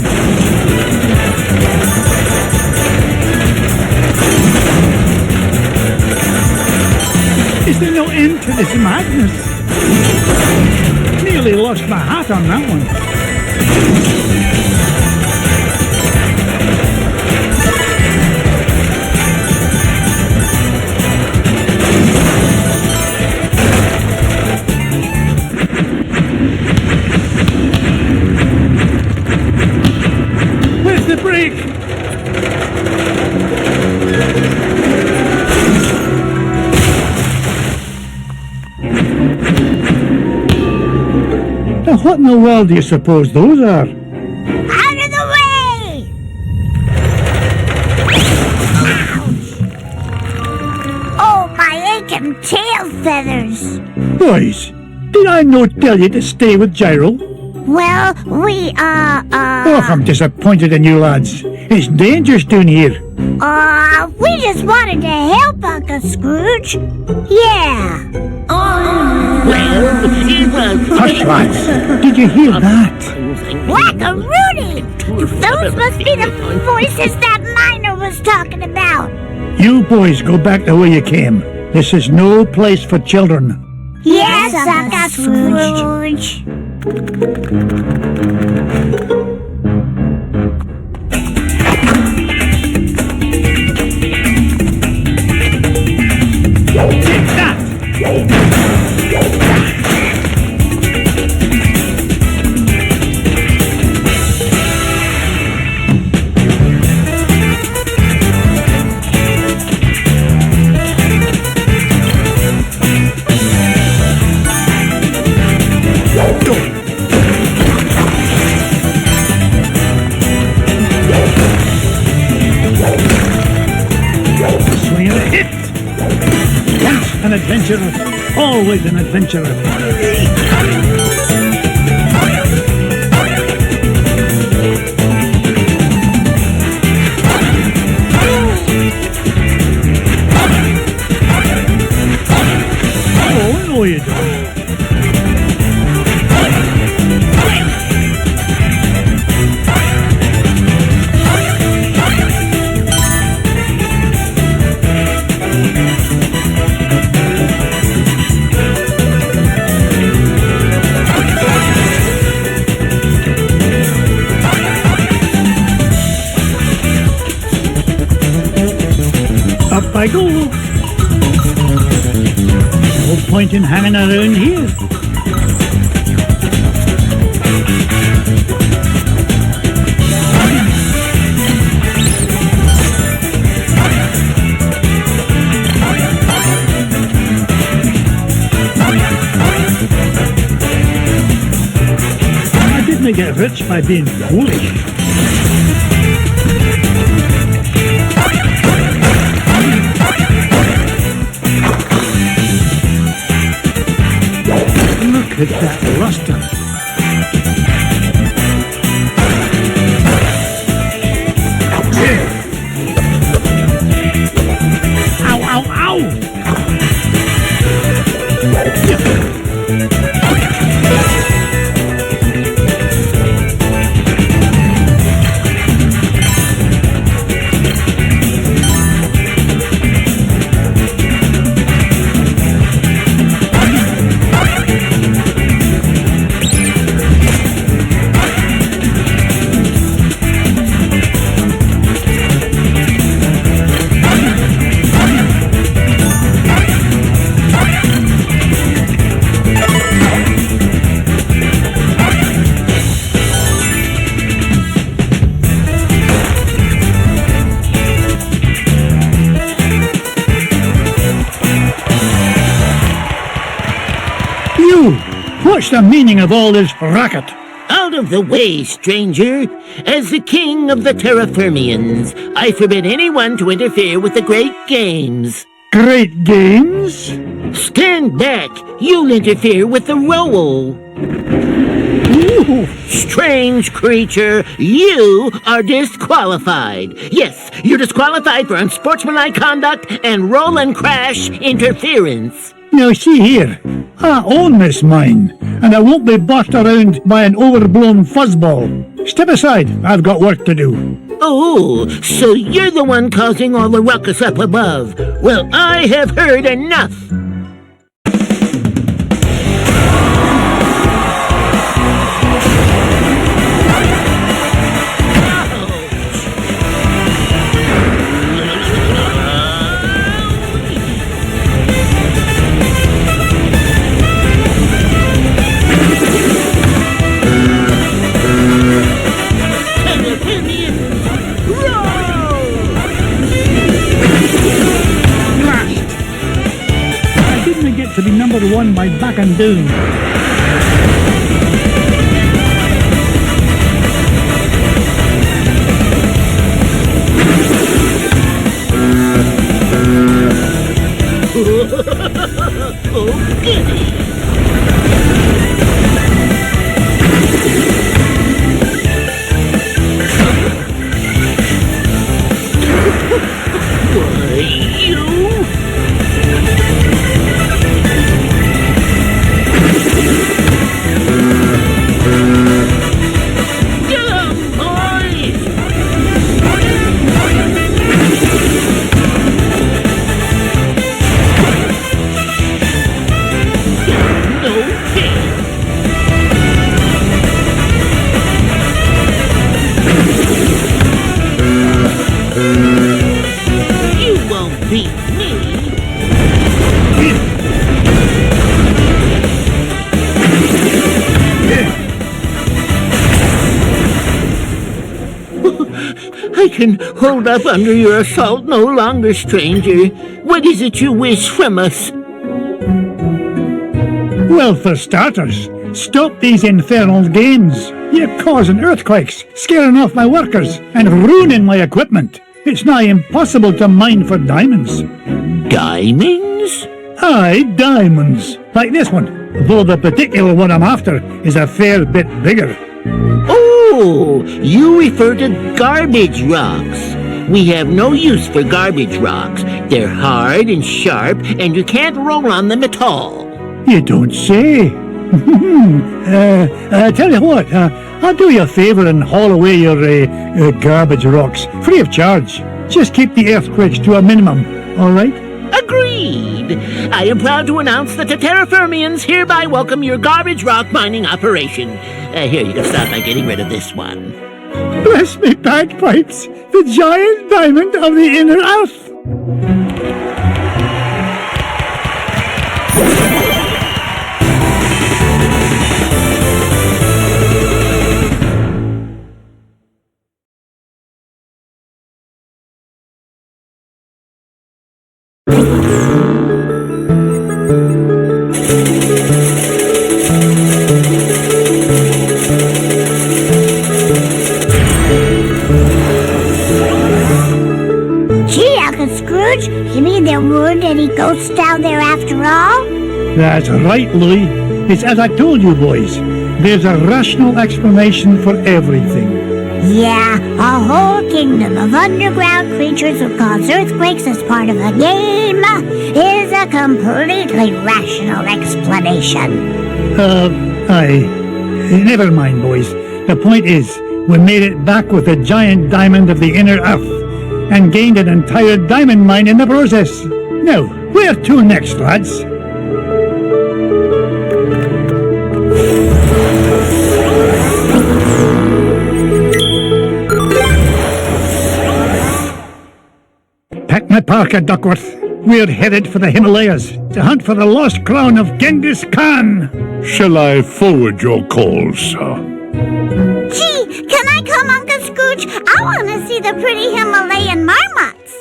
[SPEAKER 1] Is there no end to this madness? Nearly lost my hat on that one. Where's the brake? Now, what in the world do you suppose those are?
[SPEAKER 3] Out of the way! Oh, my aching tail feathers.
[SPEAKER 1] Boys, did I not tell you to stay with Gyro?
[SPEAKER 3] Well, we,
[SPEAKER 1] Oh, I'm disappointed in you lads. It's dangerous down here.
[SPEAKER 3] we just wanted to help Uncle Scrooge. Yeah.
[SPEAKER 9] Well, he was...
[SPEAKER 1] Hush, lads. Did you hear that?
[SPEAKER 3] Whack-a-Rudy! Those must be the voices that Miner was talking about.
[SPEAKER 1] You boys go back the way you came. This is no place for children.
[SPEAKER 3] Yes, Uncle Scrooge.
[SPEAKER 1] Take that! Swing of a hit! Once an adventurer, always an adventurer. Oh, I know you don't. Up I go. No point in hanging around here. I didn't get rich by being foolish. Look at that luster. Ow, ow, ow! What's the meaning of all this racket?
[SPEAKER 9] Out of the way, stranger. As the king of the Terraformians, I forbid anyone to interfere with the great games.
[SPEAKER 1] Great games?
[SPEAKER 9] Stand back. You'll interfere with the roll.
[SPEAKER 1] Ooh.
[SPEAKER 9] Strange creature, you are disqualified. Yes, you're disqualified for unsportsmanlike conduct and roll and crash interference.
[SPEAKER 1] Now see here, I own this mine, and I won't be bossed around by an overblown fuzzball. Step aside. I've got work to do.
[SPEAKER 9] Oh, so you're the one causing all the ruckus up above. Well, I have heard enough.
[SPEAKER 1] To be number one by back and down.
[SPEAKER 9] Oh, goody. I can hold up under your assault no longer, stranger. What is it you wish from us?
[SPEAKER 1] Well, for starters, stop these infernal games. You're causing earthquakes, scaring off my workers, and ruining my equipment. It's nigh impossible to mine for diamonds.
[SPEAKER 9] Diamonds?
[SPEAKER 1] Aye, diamonds. Like this one, though the particular one I'm after is a fair bit bigger.
[SPEAKER 9] Oh, you refer to garbage rocks. We have no use for garbage rocks. They're hard and sharp, and you can't roll on them at all.
[SPEAKER 1] You don't say. Tell you what, I'll do you a favour and haul away your garbage rocks, free of charge. Just keep the earthquakes to a minimum, all right?
[SPEAKER 9] Agreed. I am proud to announce that the Terraformians hereby welcome your garbage rock mining operation. Here, you can start by getting rid of this one.
[SPEAKER 1] Bless me bagpipes, the giant diamond of the inner earth.
[SPEAKER 3] You mean there weren't any ghosts down there after all?
[SPEAKER 1] That's right, Louie. It's as I told you boys. There's a rational explanation for everything.
[SPEAKER 3] Yeah, a whole kingdom of underground creatures who cause earthquakes as part of a game is a completely rational explanation.
[SPEAKER 1] Aye. Never mind, boys. The point is, we made it back with the giant diamond of the inner earth, and gained an entire diamond mine in the process. Now, where to next, lads? Pack my parka, Duckworth. We're headed for the Himalayas to hunt for the lost crown of Genghis Khan.
[SPEAKER 2] Shall I forward your call, sir?
[SPEAKER 3] Gee, can I come, Uncle Scrooge? I want to see the pretty Himalayan marmots.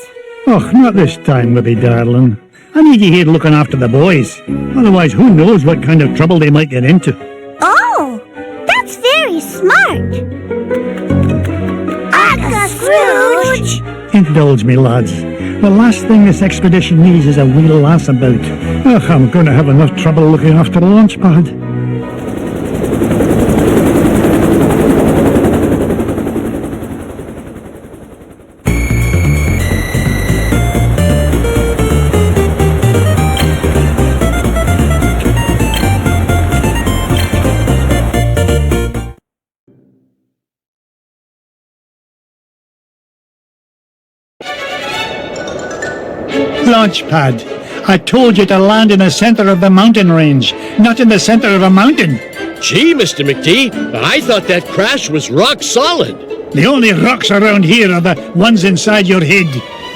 [SPEAKER 1] Oh, not this time, Libby, darling. I need you here looking after the boys. Otherwise, who knows what kind of trouble they might get into.
[SPEAKER 3] Oh, that's very smart. Uncle Scrooge!
[SPEAKER 1] Indulge me, lads. The last thing this expedition needs is a wee lass about. Ugh, I'm going to have enough trouble looking after the launch pad. launch pad. I told you to land in the center of the mountain range, not in the center of a mountain.
[SPEAKER 6] Gee, Mr. McD, I thought that crash was rock solid.
[SPEAKER 1] The only rocks around here are the ones inside your head.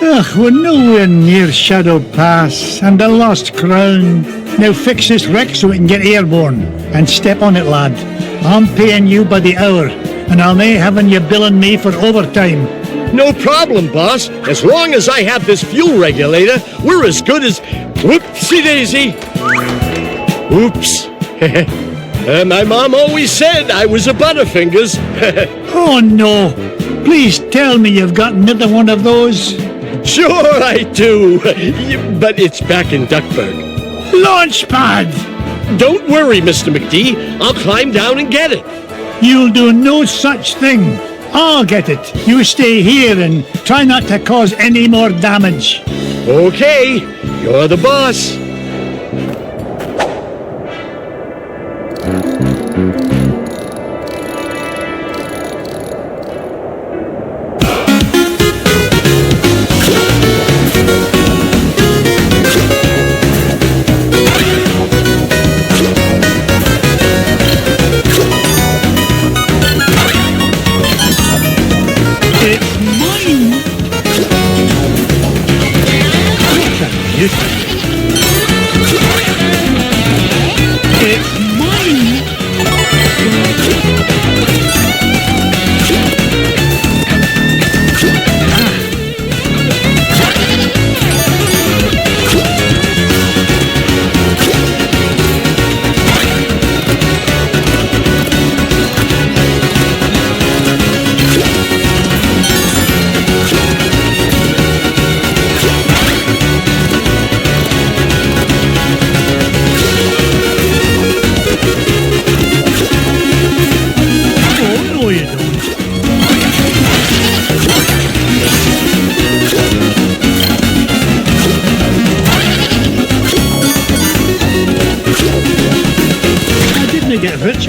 [SPEAKER 1] Ugh, we're nowhere near Shadow Pass and the Lost Crown. Now fix this wreck so we can get airborne. And step on it, lad. I'm paying you by the hour, and I'll nae having you billing me for overtime.
[SPEAKER 6] No problem, boss. As long as I have this fuel regulator, we're as good as... Whoopsie-daisy. Oops. My mom always said I was a Butterfingers.
[SPEAKER 1] Oh, no. Please tell me you've got another one of those.
[SPEAKER 6] Sure I do. But it's back in Duckburg.
[SPEAKER 1] Launchpad!
[SPEAKER 6] Don't worry, Mr. McD. I'll climb down and get it.
[SPEAKER 1] You'll do no such thing. I'll get it. You stay here and try not to cause any more damage.
[SPEAKER 6] Okay, you're the boss.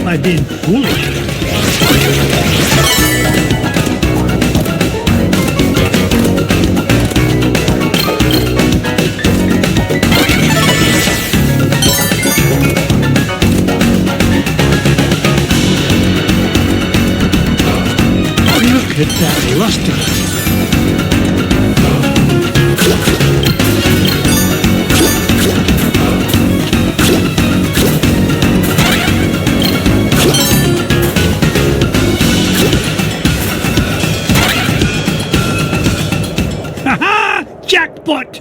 [SPEAKER 1] By being foolish. Look at that luster. Jackpot!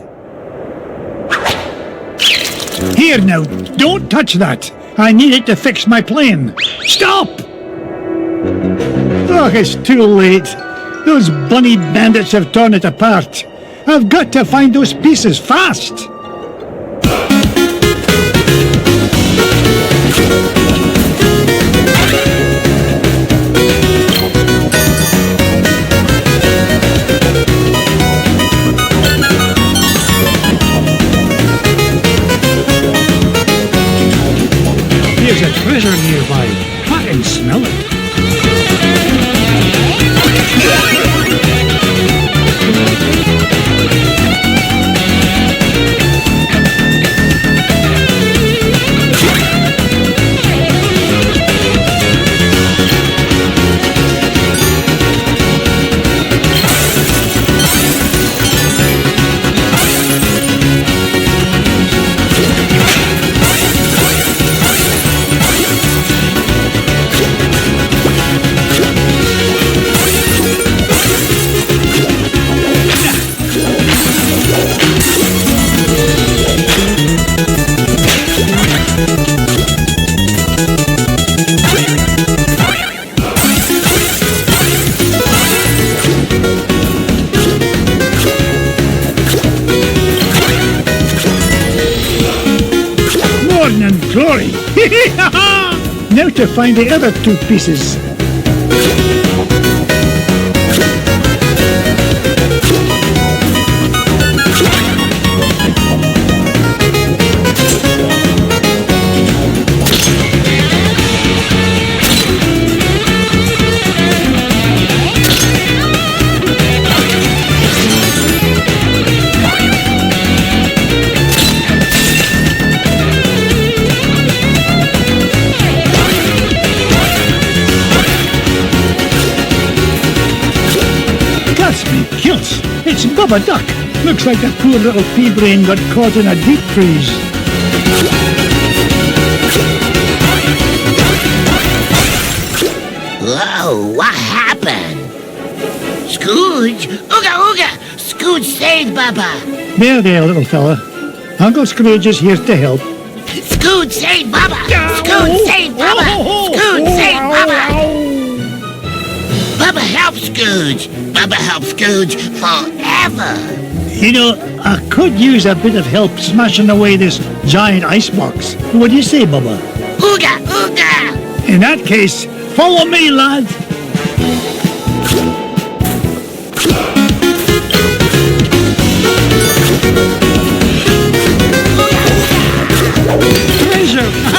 [SPEAKER 1] Here now, don't touch that. I need it to fix my plane. Stop! Oh, it's too late. Those bunny bandits have torn it apart. I've got to find those pieces fast. There's a treasure nearby. I can smell it. And glory! Now to find the other two pieces. Bubba Duck! Looks like that poor little pea brain got caught in a deep freeze.
[SPEAKER 9] Whoa, what happened? Scrooge? Ooga ooga! Scrooge saved Bubba!
[SPEAKER 1] There, little fella. Uncle Scrooge is here to help.
[SPEAKER 9] Scrooge saved Bubba! Scrooge saved Bubba! Scrooge saved Bubba! Bubba helps Scrooge! Bubba helps Scrooge forever!
[SPEAKER 1] You know, I could use a bit of help smashing away this giant icebox. What do you say, Bubba?
[SPEAKER 9] Ooga ooga!
[SPEAKER 1] In that case, follow me, lad. Treasure!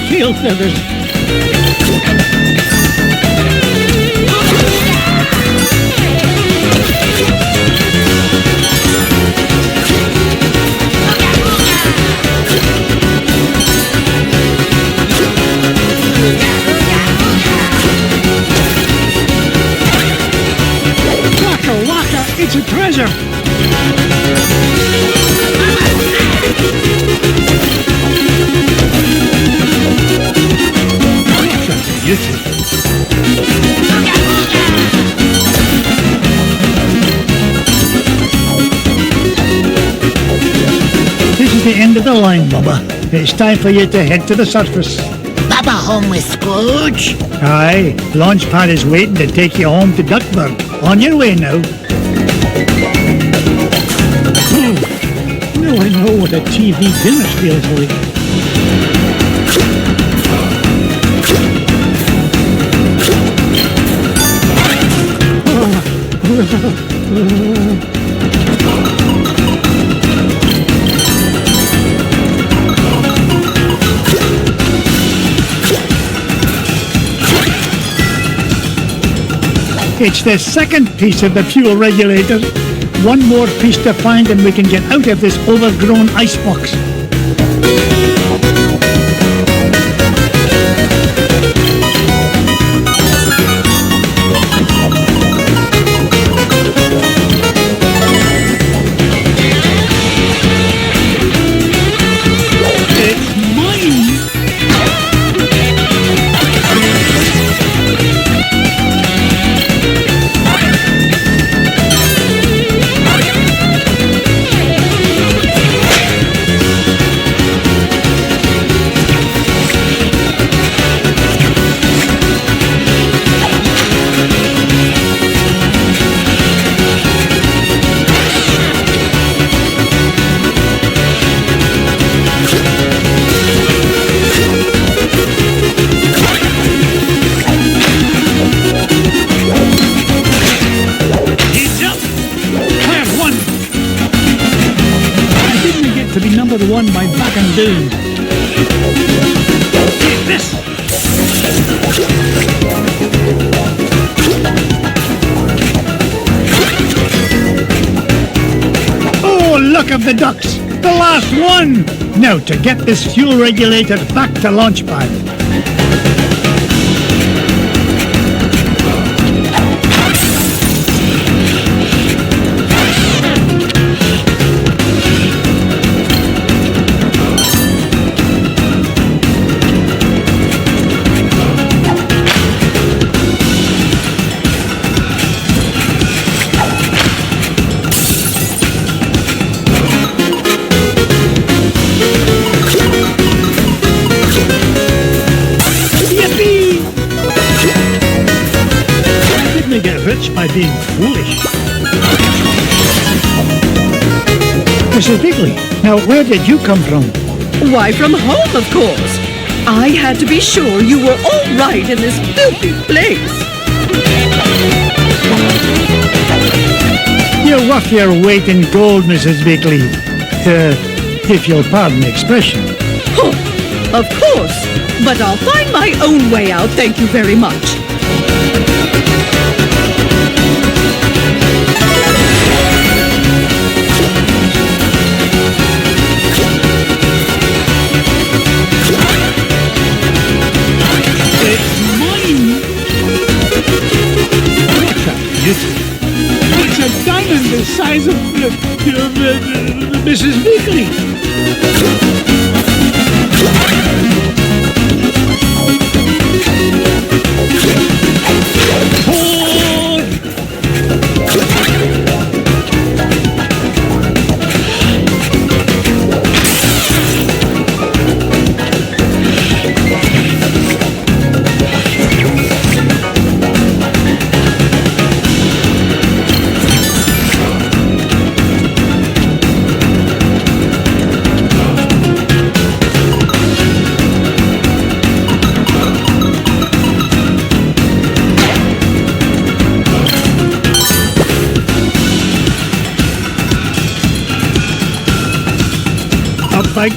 [SPEAKER 1] Tail feathers. Waka waka, it's a treasure. This is the end of the line, Bubba. It's time for you to head to the surface.
[SPEAKER 9] Bubba home with Scrooge?
[SPEAKER 1] Aye, Launchpad is waiting to take you home to Duckburg. On your way now. Now I know what a TV dinner feels like. It's the second piece of the fuel regulator. One more piece to find and we can get out of this overgrown icebox. One by back and doom. Take this! Oh, look at the ducks! The last one! Now to get this fuel regulator back to Launchpad. By being foolish. Mrs. Bigley, now where did you come from?
[SPEAKER 7] Why, from home, of course. I had to be sure you were all right in this filthy place.
[SPEAKER 1] You're worth your weight in gold, Mrs. Bigley. If you'll pardon the expression.
[SPEAKER 7] Of course, but I'll find my own way out, thank you very much.
[SPEAKER 1] It's a diamond the size of Mrs. Weekly. Like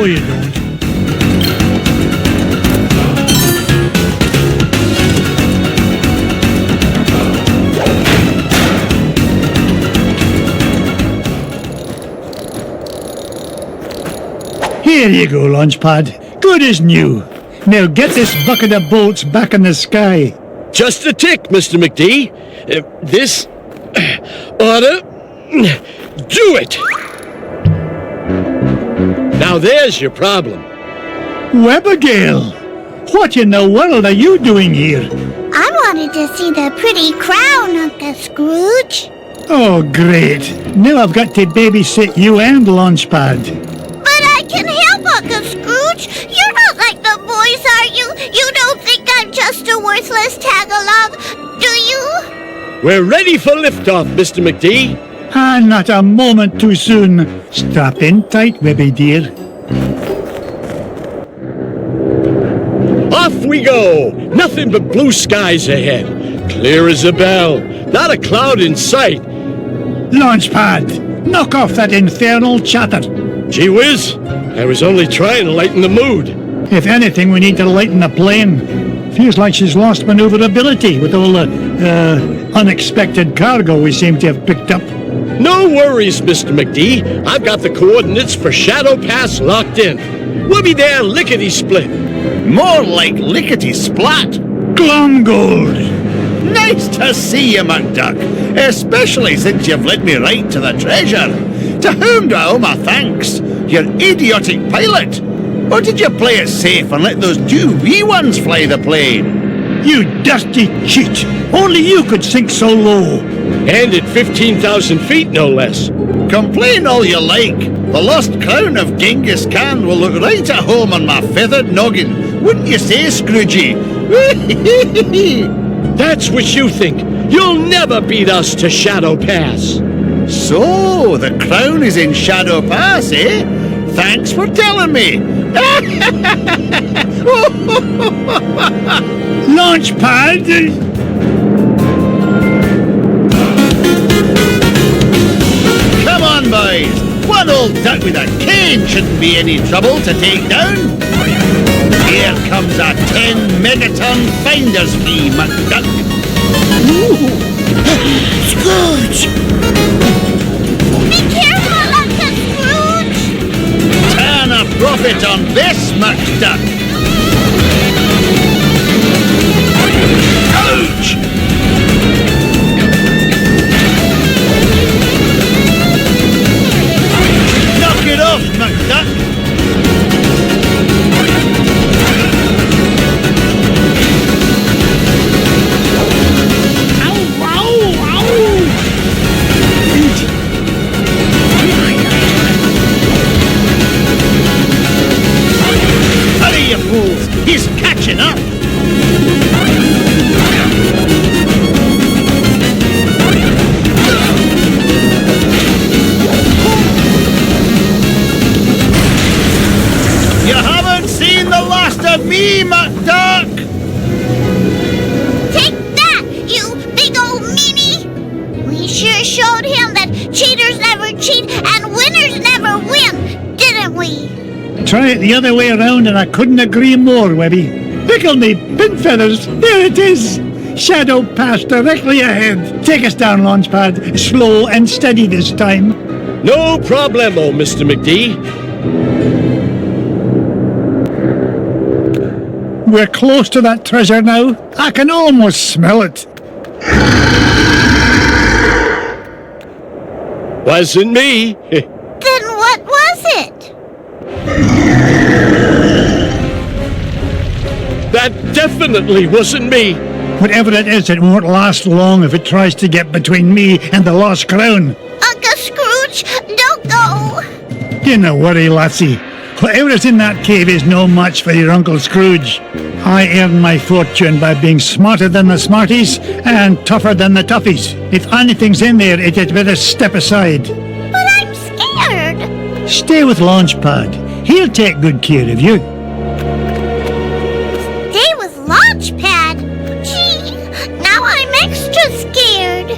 [SPEAKER 1] no, you don't. Here you go, Launchpad. Good as new. Now get this bucket of bolts back in the sky.
[SPEAKER 6] Just a tick, Mr. McD. This oughta do it. Now there's your problem.
[SPEAKER 1] Webigail, what in the world are you doing here?
[SPEAKER 3] I wanted to see the pretty crown, Uncle Scrooge.
[SPEAKER 1] Oh, great. Now I've got to babysit you and Launchpad.
[SPEAKER 3] But I can help, Uncle Scrooge. You're not like the boys, are you? You don't think I'm just a worthless tag-along, do you?
[SPEAKER 6] We're ready for liftoff, Mr. McD.
[SPEAKER 1] Ah, not a moment too soon. Strap in tight, Webby dear.
[SPEAKER 6] Off we go! Nothing but blue skies ahead. Clear as a bell. Not a cloud in sight.
[SPEAKER 1] Launchpad, knock off that infernal chatter.
[SPEAKER 6] Gee whiz, I was only trying to lighten the mood.
[SPEAKER 1] If anything, we need to lighten the plane. Feels like she's lost maneuverability with all the, unexpected cargo we seem to have picked up.
[SPEAKER 6] No worries, Mr. McD. I've got the coordinates for Shadow Pass locked in. We'll be there lickety-split.
[SPEAKER 13] More like lickety-splat.
[SPEAKER 1] Glomgold!
[SPEAKER 13] Nice to see you, McDuck. Especially since you've led me right to the treasure. To whom do I owe my thanks? Your idiotic pilot? Or did you play it safe and let those two wee ones fly the plane?
[SPEAKER 1] You dirty cheat! Only you could sink so low.
[SPEAKER 6] And at 15,000 feet, no less.
[SPEAKER 13] Complain all you like. The lost crown of Genghis Khan will look right at home on my feathered noggin. Wouldn't you say, Scroogey?
[SPEAKER 6] That's what you think. You'll never beat us to Shadow Pass.
[SPEAKER 13] So, the crown is in Shadow Pass, eh? Thanks for telling me.
[SPEAKER 1] Launchpad!
[SPEAKER 13] One old duck with a cane shouldn't be any trouble to take down. Here comes a 10 megaton finder's fee, McDuck.
[SPEAKER 3] Scrooge! Be careful, Uncle Scrooge!
[SPEAKER 13] Turn a profit on this, McDuck. Ouch! Knock it off, McDuck. Hurry, you fools! He's catching up! You haven't seen the last of me, McDuck!
[SPEAKER 3] Take that, you big old meanie! We sure showed him that cheaters never cheat and winners never win, didn't we?
[SPEAKER 1] Try it the other way around and I couldn't agree more, Webby. Pickle me, pin feathers, there it is! Shadow pass directly ahead. Take us down, Launchpad. Slow and steady this time.
[SPEAKER 6] No problemo, Mr. McD.
[SPEAKER 1] We're close to that treasure now. I can almost smell it.
[SPEAKER 6] Wasn't me.
[SPEAKER 3] Then what was it?
[SPEAKER 6] That definitely wasn't me.
[SPEAKER 1] Whatever it is, it won't last long if it tries to get between me and the lost crown.
[SPEAKER 3] Uncle Scrooge, don't go!
[SPEAKER 1] You no worry, lassie. Whatever is in that cave is no match for your Uncle Scrooge. I earned my fortune by being smarter than the smarties and tougher than the toughies. If anything's in there, it had better step aside.
[SPEAKER 3] But I'm scared.
[SPEAKER 1] Stay with Launchpad. He'll take good care of you.
[SPEAKER 3] Stay with Launchpad? Gee, now I'm extra scared.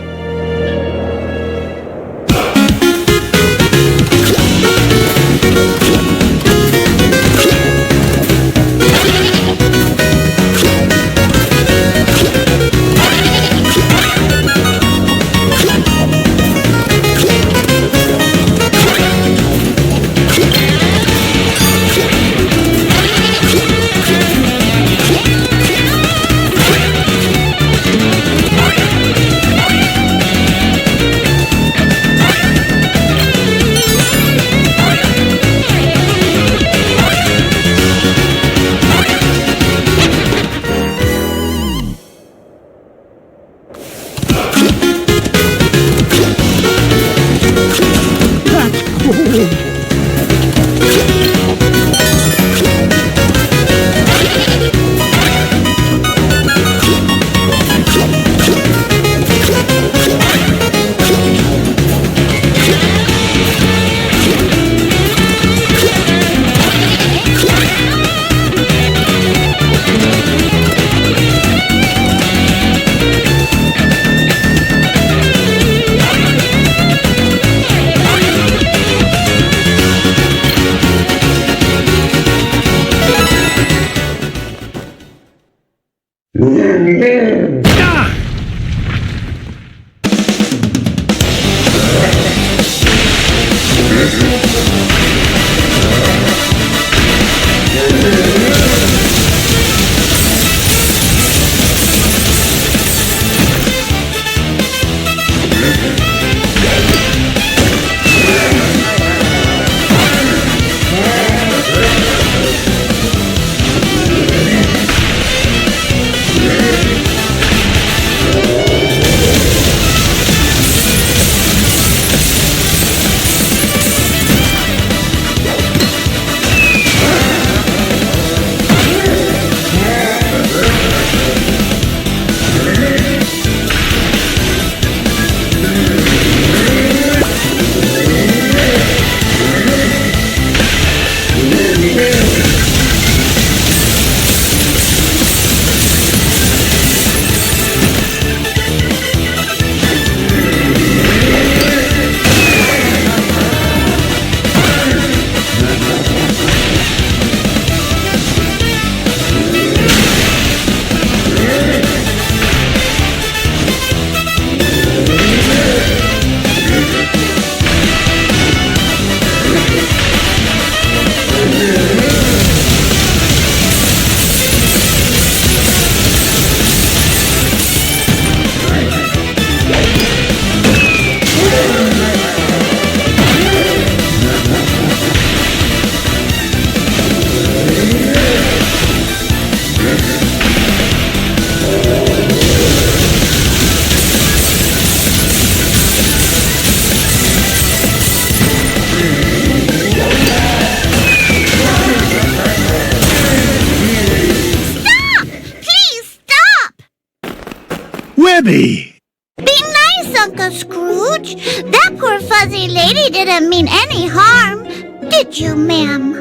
[SPEAKER 1] Webby!
[SPEAKER 3] Be nice, Uncle Scrooge. That poor fuzzy lady didn't mean any harm. Did you, ma'am?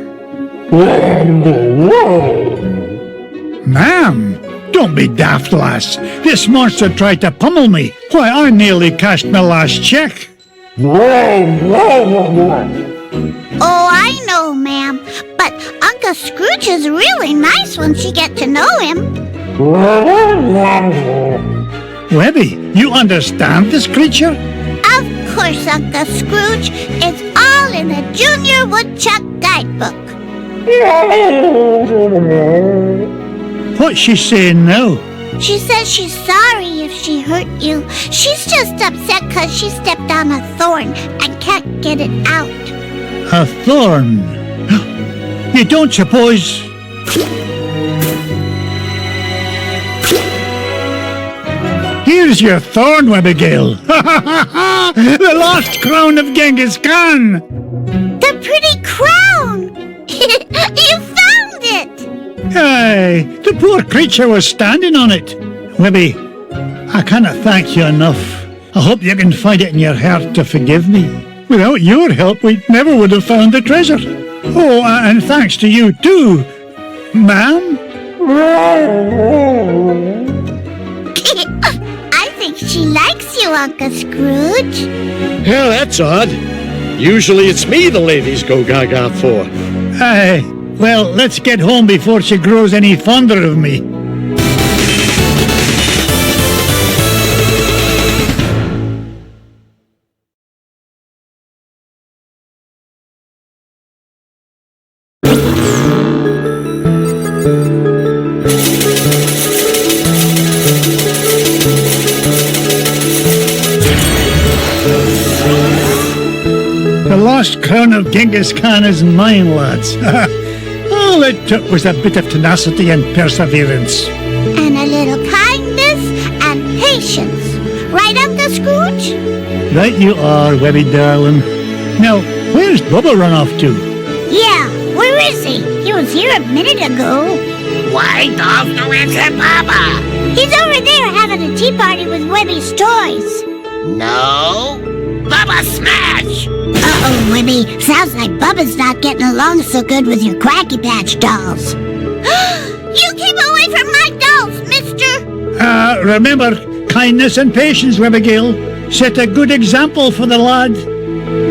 [SPEAKER 1] Ma'am, don't be daft, lass. This monster tried to pummel me. Why, I nearly cashed my last check.
[SPEAKER 3] Oh, I know, ma'am. But Uncle Scrooge is really nice once you get to know him.
[SPEAKER 1] Webby, you understand this creature?
[SPEAKER 3] Of course, Uncle Scrooge. It's all in the Junior Woodchuck Guidebook.
[SPEAKER 1] What's she saying now?
[SPEAKER 3] She says she's sorry if she hurt you. She's just upset because she stepped on a thorn and can't get it out.
[SPEAKER 1] A thorn? You don't suppose... Here's your thorn, Abigail. The lost crown of Genghis Khan.
[SPEAKER 3] The pretty crown! You found it!
[SPEAKER 1] Hey, the poor creature was standing on it. Webby, I cannot thank you enough. I hope you can find it in your heart to forgive me. Without your help, we never would have found the treasure. Oh, and thanks to you too, ma'am.
[SPEAKER 3] I think she likes you, Uncle Scrooge.
[SPEAKER 6] Well, that's odd. Usually it's me the ladies go gaga for.
[SPEAKER 1] Aye, well, let's get home before she grows any fonder of me. The lost crown of Genghis Khan is mine, lads. All it took was a bit of tenacity and perseverance.
[SPEAKER 3] And a little kindness and patience. Right, Uncle Scrooge?
[SPEAKER 1] Right you are, Webby darling. Now, where's Bubba run off to?
[SPEAKER 3] Yeah, where is he? He was here a minute ago.
[SPEAKER 9] Why don't you answer Baba?
[SPEAKER 3] He's over there having a tea party with Webby's toys.
[SPEAKER 9] No. Baba smash!
[SPEAKER 3] Uh-oh, Webby. Sounds like Bubba's not getting along so good with your Cracky Patch dolls. You keep away from my dolls, mister!
[SPEAKER 1] Remember, kindness and patience, Abigail. Set a good example for the lad.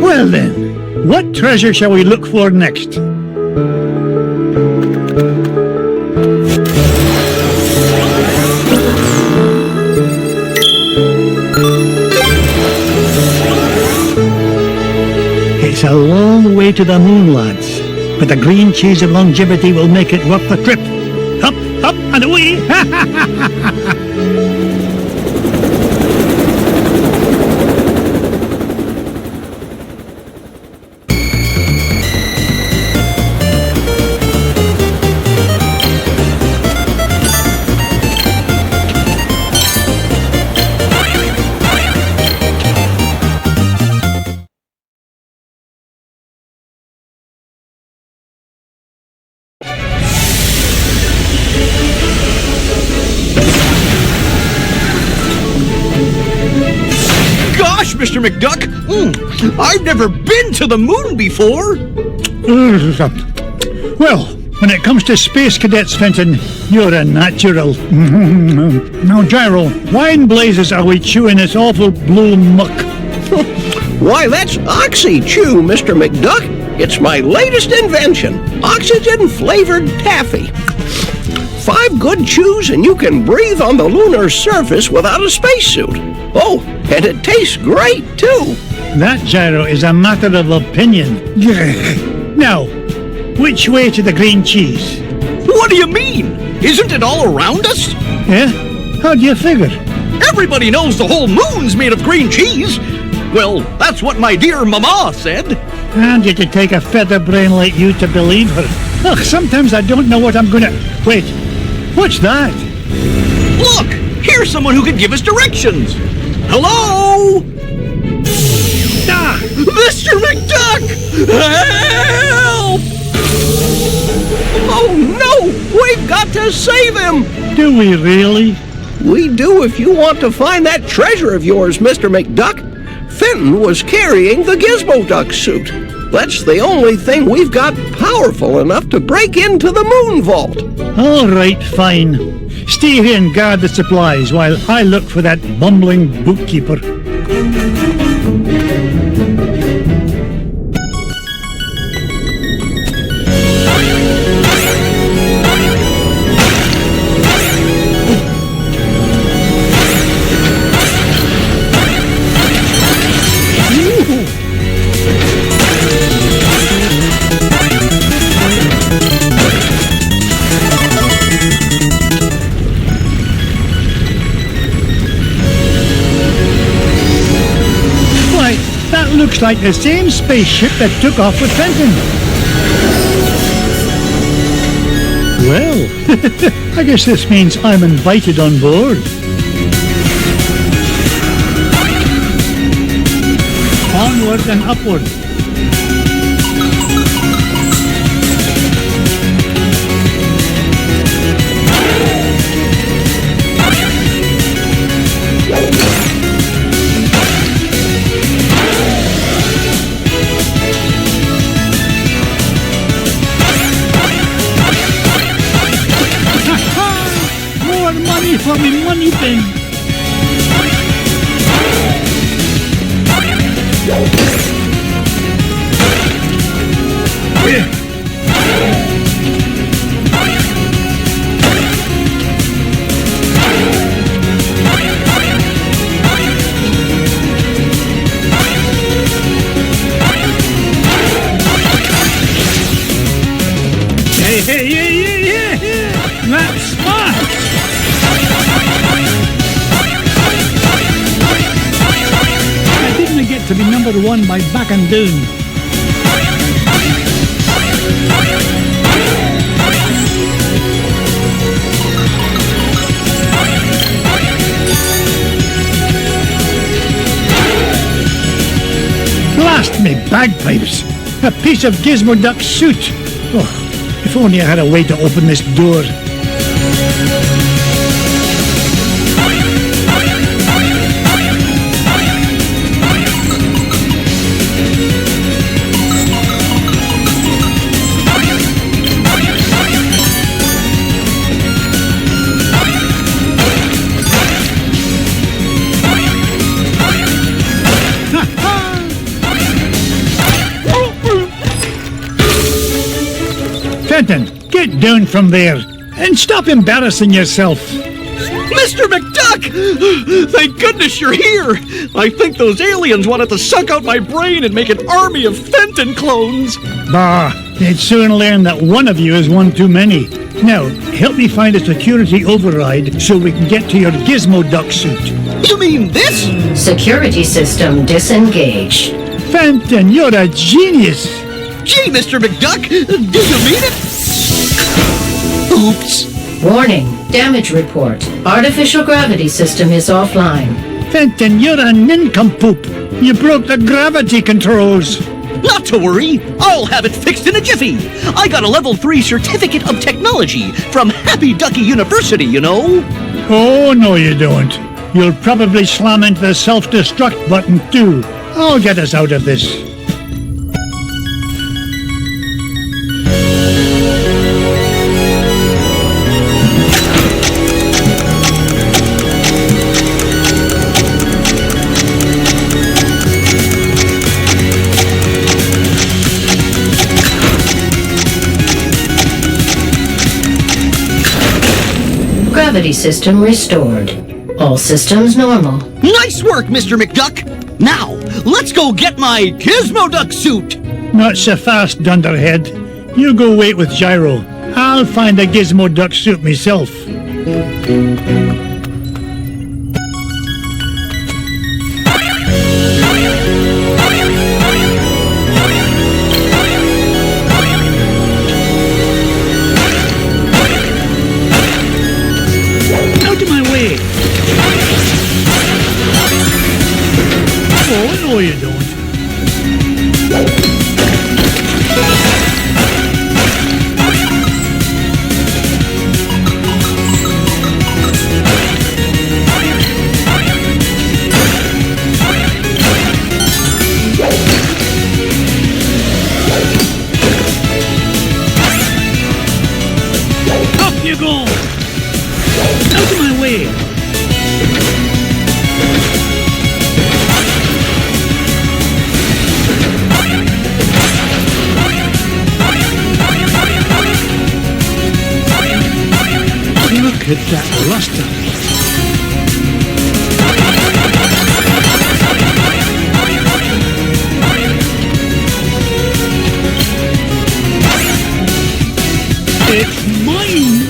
[SPEAKER 1] Well then, what treasure shall we look for next? It's a long way to the moon, lads, but the green cheese of longevity will make it worth the trip. Up, up, and away!
[SPEAKER 4] Mr. McDuck, I've never been to the moon before.
[SPEAKER 1] Well, when it comes to space cadets, Fenton, you're a natural. Now, Gyro, why in blazes are we chewing this awful blue muck?
[SPEAKER 11] Why, that's Oxy Chew, Mr. McDuck. It's my latest invention, oxygen-flavored taffy. 5 good chews and you can breathe on the lunar surface without a spacesuit. Oh, and it tastes great, too.
[SPEAKER 1] That, Gyro, is a matter of opinion. Now, which way to the green cheese?
[SPEAKER 4] What do you mean? Isn't it all around us?
[SPEAKER 1] Yeah? How do you figure?
[SPEAKER 4] Everybody knows the whole moon's made of green cheese. Well, that's what my dear Mama said.
[SPEAKER 1] And it would take a feather brain like you to believe her. Ugh, sometimes I don't know what I'm gonna... Wait, what's that?
[SPEAKER 4] Look, here's someone who can give us directions. Hello?
[SPEAKER 1] Ah!
[SPEAKER 4] Mr. McDuck! Help!
[SPEAKER 11] Oh, no! We've got to save him!
[SPEAKER 1] Do we really?
[SPEAKER 11] We do if you want to find that treasure of yours, Mr. McDuck. Fenton was carrying the Gizmo Duck suit. That's the only thing we've got powerful enough to break into the moon vault.
[SPEAKER 1] All right, fine. Stay here and guard the supplies while I look for that bumbling bookkeeper. Looks like the same spaceship that took off with Fenton. Well, I guess this means I'm invited on board. Onward and upward. For me money bin. Hey, that's smart. Get to be number one by backing down. Blast me bagpipes! A piece of Gizmo Duck suit! Oh, if only I had a way to open this door. Fenton, get down from there and stop embarrassing yourself.
[SPEAKER 4] Mr. McDuck! Thank goodness you're here! I think those aliens wanted to suck out my brain and make an army of Fenton clones.
[SPEAKER 1] Bah, they'd soon learn that one of you is one too many. Now, help me find a security override so we can get to your Gizmo Duck suit.
[SPEAKER 4] You mean this?
[SPEAKER 14] Security system disengaged.
[SPEAKER 1] Fenton, you're a genius.
[SPEAKER 4] Gee, Mr. McDuck, do you mean it? Oops.
[SPEAKER 14] Warning, damage report. Artificial gravity system is offline.
[SPEAKER 1] Fenton, you're a nincompoop. You broke the gravity controls.
[SPEAKER 4] Not to worry, I'll have it fixed in a jiffy. I got a level 3 certificate of technology from Happy Ducky University, you know.
[SPEAKER 1] Oh, no you don't. You'll probably slam into the self-destruct button too. I'll get us out of this.
[SPEAKER 14] Gravity system restored. All systems normal.
[SPEAKER 4] Nice work, Mr. McDuck. Now, let's go get my Gizmo Duck suit.
[SPEAKER 1] Not so fast, Dunderhead. You go wait with Gyro. I'll find a Gizmo Duck suit myself. Out of my way! Oh, no you don't. Off you go! Out of my way! Look at that luster! It's mine!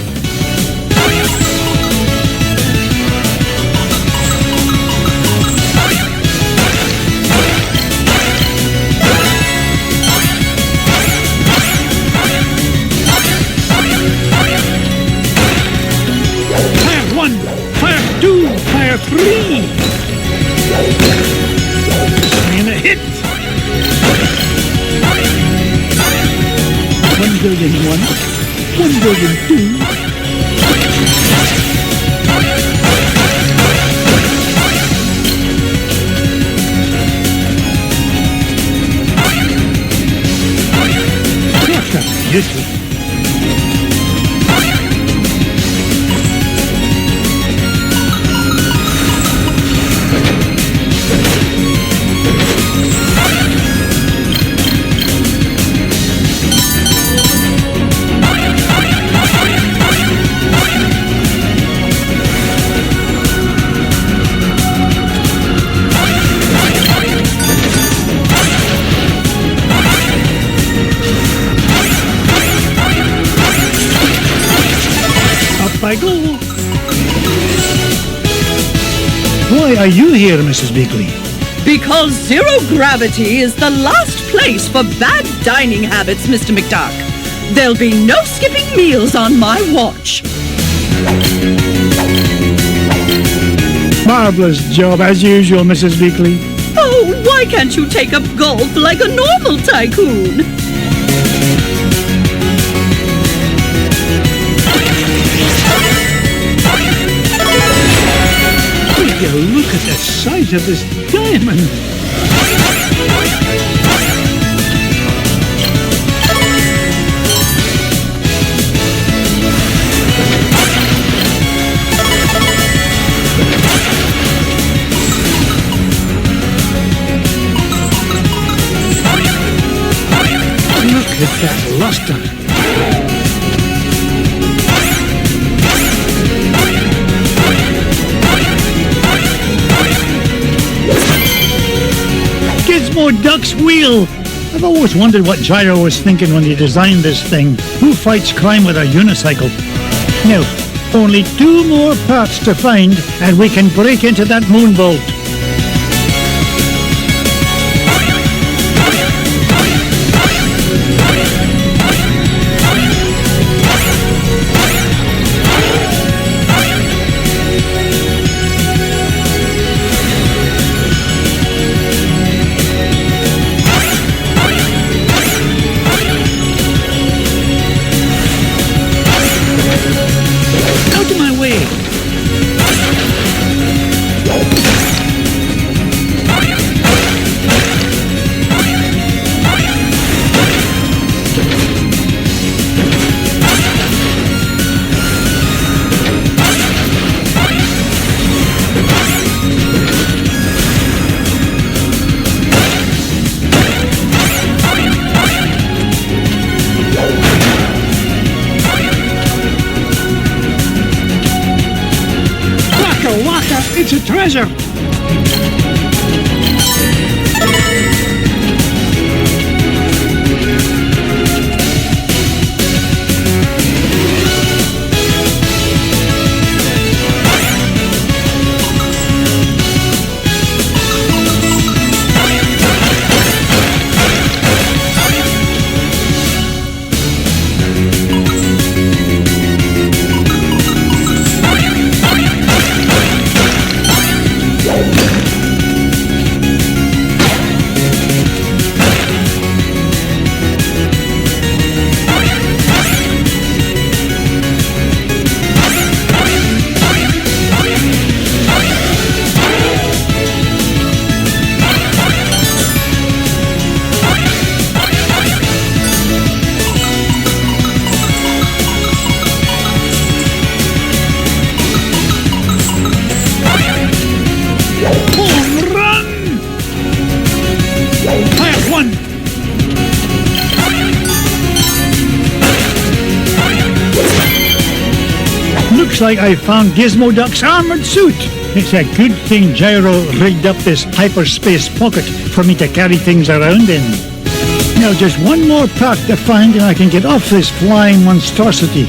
[SPEAKER 1] Fire 1, fire 2, fire 3! And a hit! 1,000,001. 1,002. What a beauty! I go. Why are you here, Mrs. Beakley?
[SPEAKER 7] Because zero gravity is the last place for bad dining habits, Mr. McDuck. There'll be no skipping meals on my watch.
[SPEAKER 1] Marvelous job, as usual, Mrs. Beakley.
[SPEAKER 7] Oh, why can't you take up golf like a normal tycoon?
[SPEAKER 1] Look at the size of this diamond! Look at that luster! Gizmo Duck's wheel! I've always wondered what Gyro was thinking when he designed this thing. Who fights crime with a unicycle? Now, only 2 more parts to find and we can break into that moonbolt. It's a treasure! Looks like I found Gizmo Duck's armored suit. It's a good thing Gyro rigged up this hyperspace pocket for me to carry things around in. Now just one more part to find and I can get off this flying monstrosity.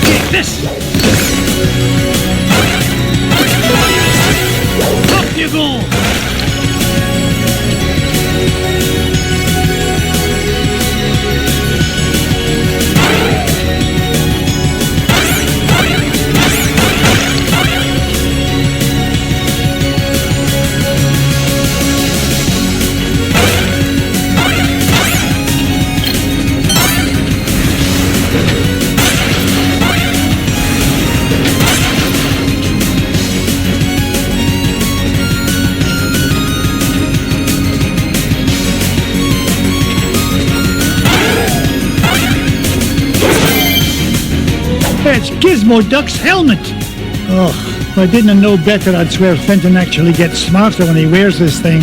[SPEAKER 1] Take this! Up you go! It's Gizmo Duck's helmet! Oh, if I didn't know better, I'd swear Fenton actually gets smarter when he wears this thing.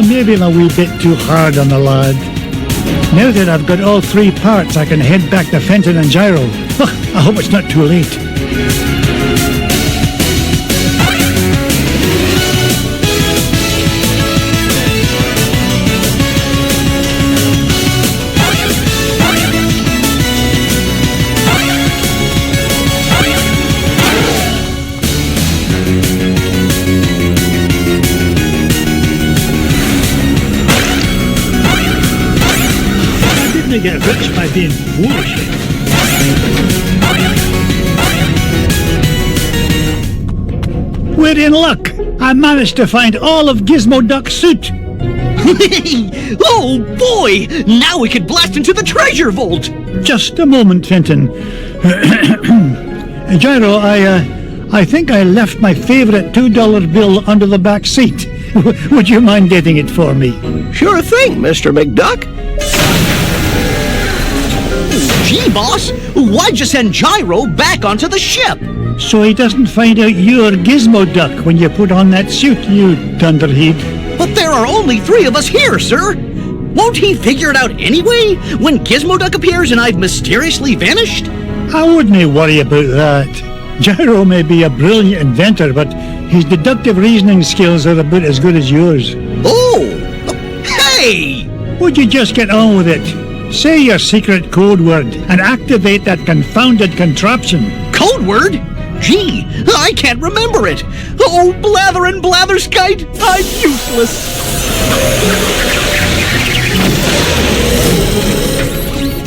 [SPEAKER 1] Maybe I'm a wee bit too hard on the lad. Now that I've got all three parts, I can head back to Fenton and Gyro. I hope it's not too late. Get rich by being foolish. We're in luck. I managed to find all of Gizmo Duck's suit.
[SPEAKER 4] Oh boy! Now we could blast into the treasure vault.
[SPEAKER 1] Just a moment, Fenton. Gyro, I think I left my favorite $2 bill under the back seat. Would you mind getting it for me?
[SPEAKER 11] Sure thing, Mr. McDuck.
[SPEAKER 4] Gee, boss, why'd you send Gyro back onto the ship?
[SPEAKER 1] So he doesn't find out you're Gizmo Duck when you put on that suit, you dunderhead.
[SPEAKER 4] But there are only three of us here, sir. Won't he figure it out anyway, when Gizmo Duck appears and I've mysteriously vanished?
[SPEAKER 1] I wouldn't worry about that. Gyro may be a brilliant inventor, but his deductive reasoning skills are about as good as yours.
[SPEAKER 4] Oh! Hey!
[SPEAKER 1] Would you just get on with it? Say your secret code word and activate that confounded contraption.
[SPEAKER 4] Code word? Gee, I can't remember it. Oh, blather and blatherskite, I'm useless.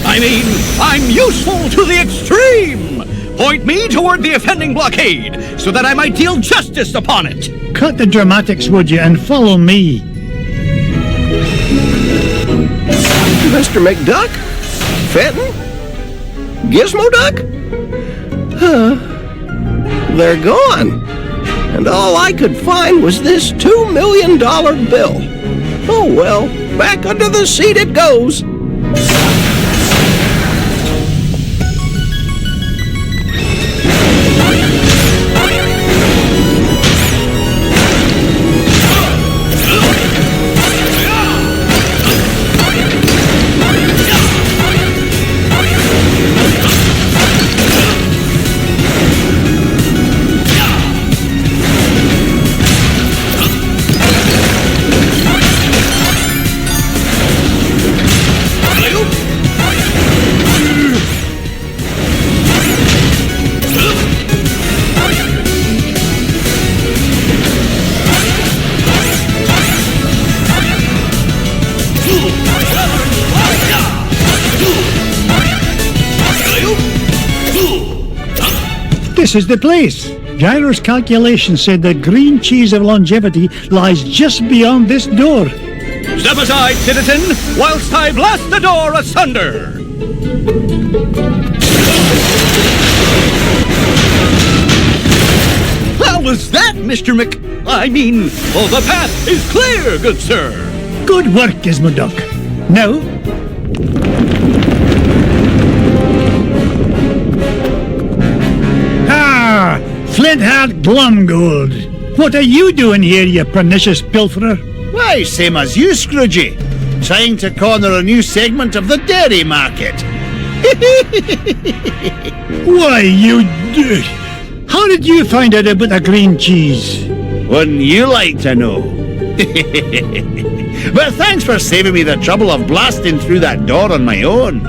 [SPEAKER 4] I mean, I'm useful to the extreme. Point me toward the offending blockade so that I might deal justice upon it.
[SPEAKER 1] Cut the dramatics, would you, and follow me.
[SPEAKER 11] Mr. McDuck? Fenton? Gizmo Duck? They're gone. And all I could find was this $2 million bill. Oh well, back under the seat it goes.
[SPEAKER 1] This is the place. Gyro's calculation said the green cheese of longevity lies just beyond this door.
[SPEAKER 4] Step aside, citizen, whilst I blast the door asunder. How was that, Mr. Oh, the path is clear, good sir.
[SPEAKER 1] Good work, Gizmo Duck. Now, Flint-Hat Glumgold. What are you doing here, you pernicious pilferer?
[SPEAKER 13] Why, same as you, Scroogey. trying to corner a new segment of the dairy market.
[SPEAKER 1] Why, how did you find out about the green cheese?
[SPEAKER 13] Wouldn't you like to know? But thanks for saving me the trouble of blasting through that door on my own.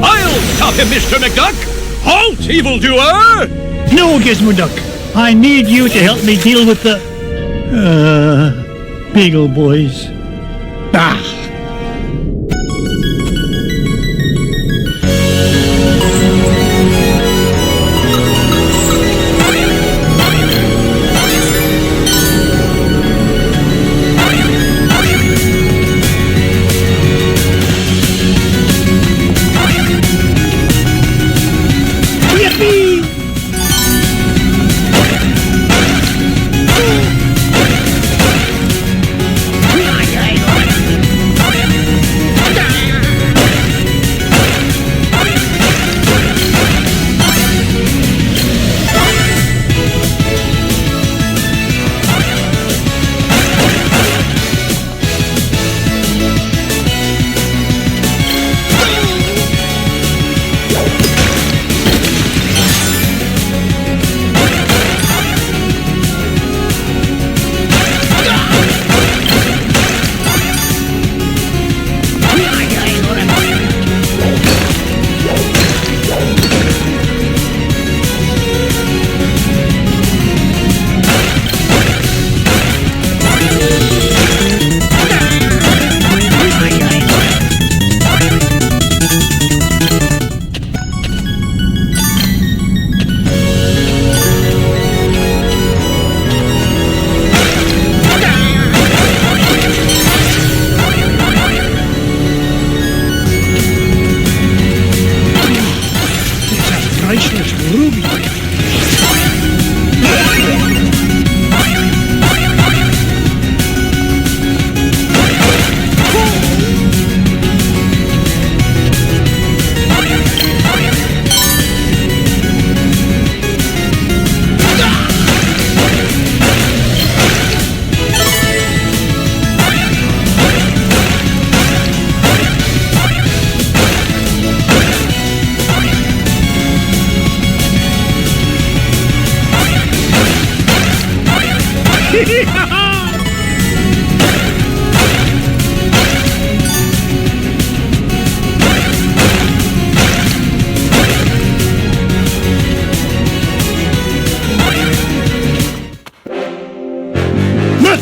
[SPEAKER 4] I'll stop him, Mr. McDuck! Halt, evildoer!
[SPEAKER 1] No, Gizmo Duck. I need you to help me deal with the... Beagle Boys. Ah!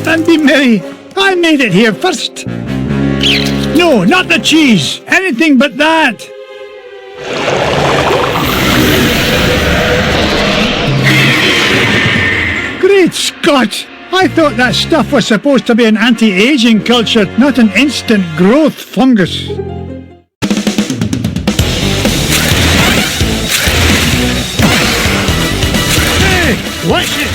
[SPEAKER 1] And be merry. I made it here first. No, not the cheese. Anything but that. Great Scott! I thought that stuff was supposed to be an anti-aging culture, not an instant growth fungus. Hey, watch it!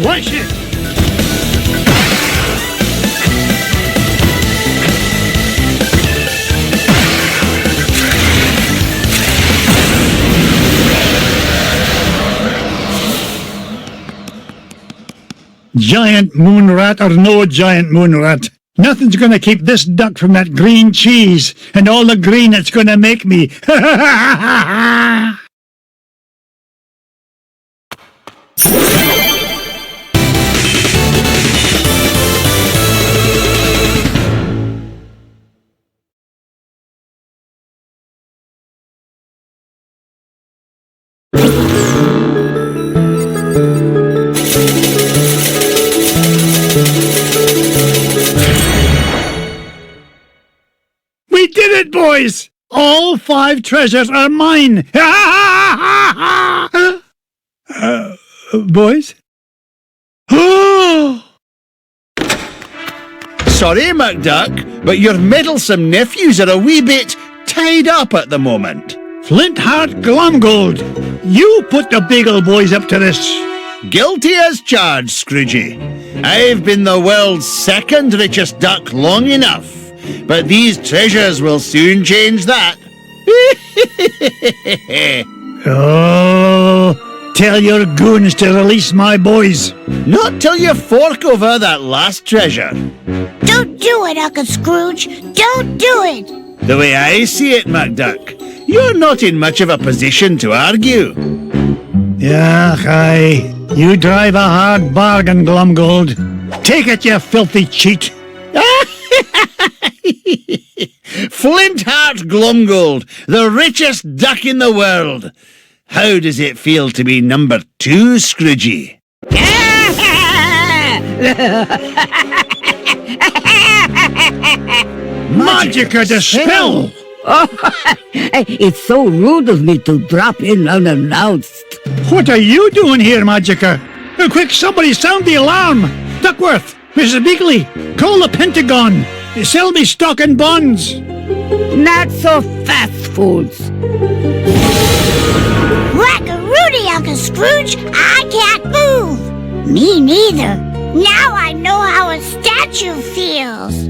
[SPEAKER 1] Watch it! Giant moon rat or no giant moon rat, nothing's gonna keep this duck from that green cheese and all the green it's gonna make me. We did it, boys! All 5 treasures are mine! Boys?
[SPEAKER 13] Sorry, McDuck, but your meddlesome nephews are a wee bit tied up at the moment.
[SPEAKER 1] Flintheart Glumgold, you put the Beagle Boys up to this.
[SPEAKER 13] Guilty as charged, Scroogey. I've been the world's 2nd richest duck long enough, but these treasures will soon change that.
[SPEAKER 1] Oh, tell your goons to release my boys.
[SPEAKER 13] Not till you fork over that last treasure.
[SPEAKER 3] Don't do it, Uncle Scrooge. Don't do it.
[SPEAKER 13] The way I see it, McDuck, you're not in much of a position to argue.
[SPEAKER 1] Yeah, aye. You drive a hard bargain, Glumgold. Take it, you filthy cheat.
[SPEAKER 13] Flintheart Glumgold, the richest duck in the world. How does it feel to be number 2, Scroogey?
[SPEAKER 1] Magica dispel!
[SPEAKER 10] Oh, it's so rude of me to drop in unannounced.
[SPEAKER 1] What are you doing here, Magica? Quick, somebody sound the alarm! Duckworth, Mrs. Beakley, call the Pentagon. Sell me stock and bonds.
[SPEAKER 10] Not so fast, fools.
[SPEAKER 3] Whack-a-roody, Uncle Scrooge. I can't move. Me neither. Now I know how a statue feels.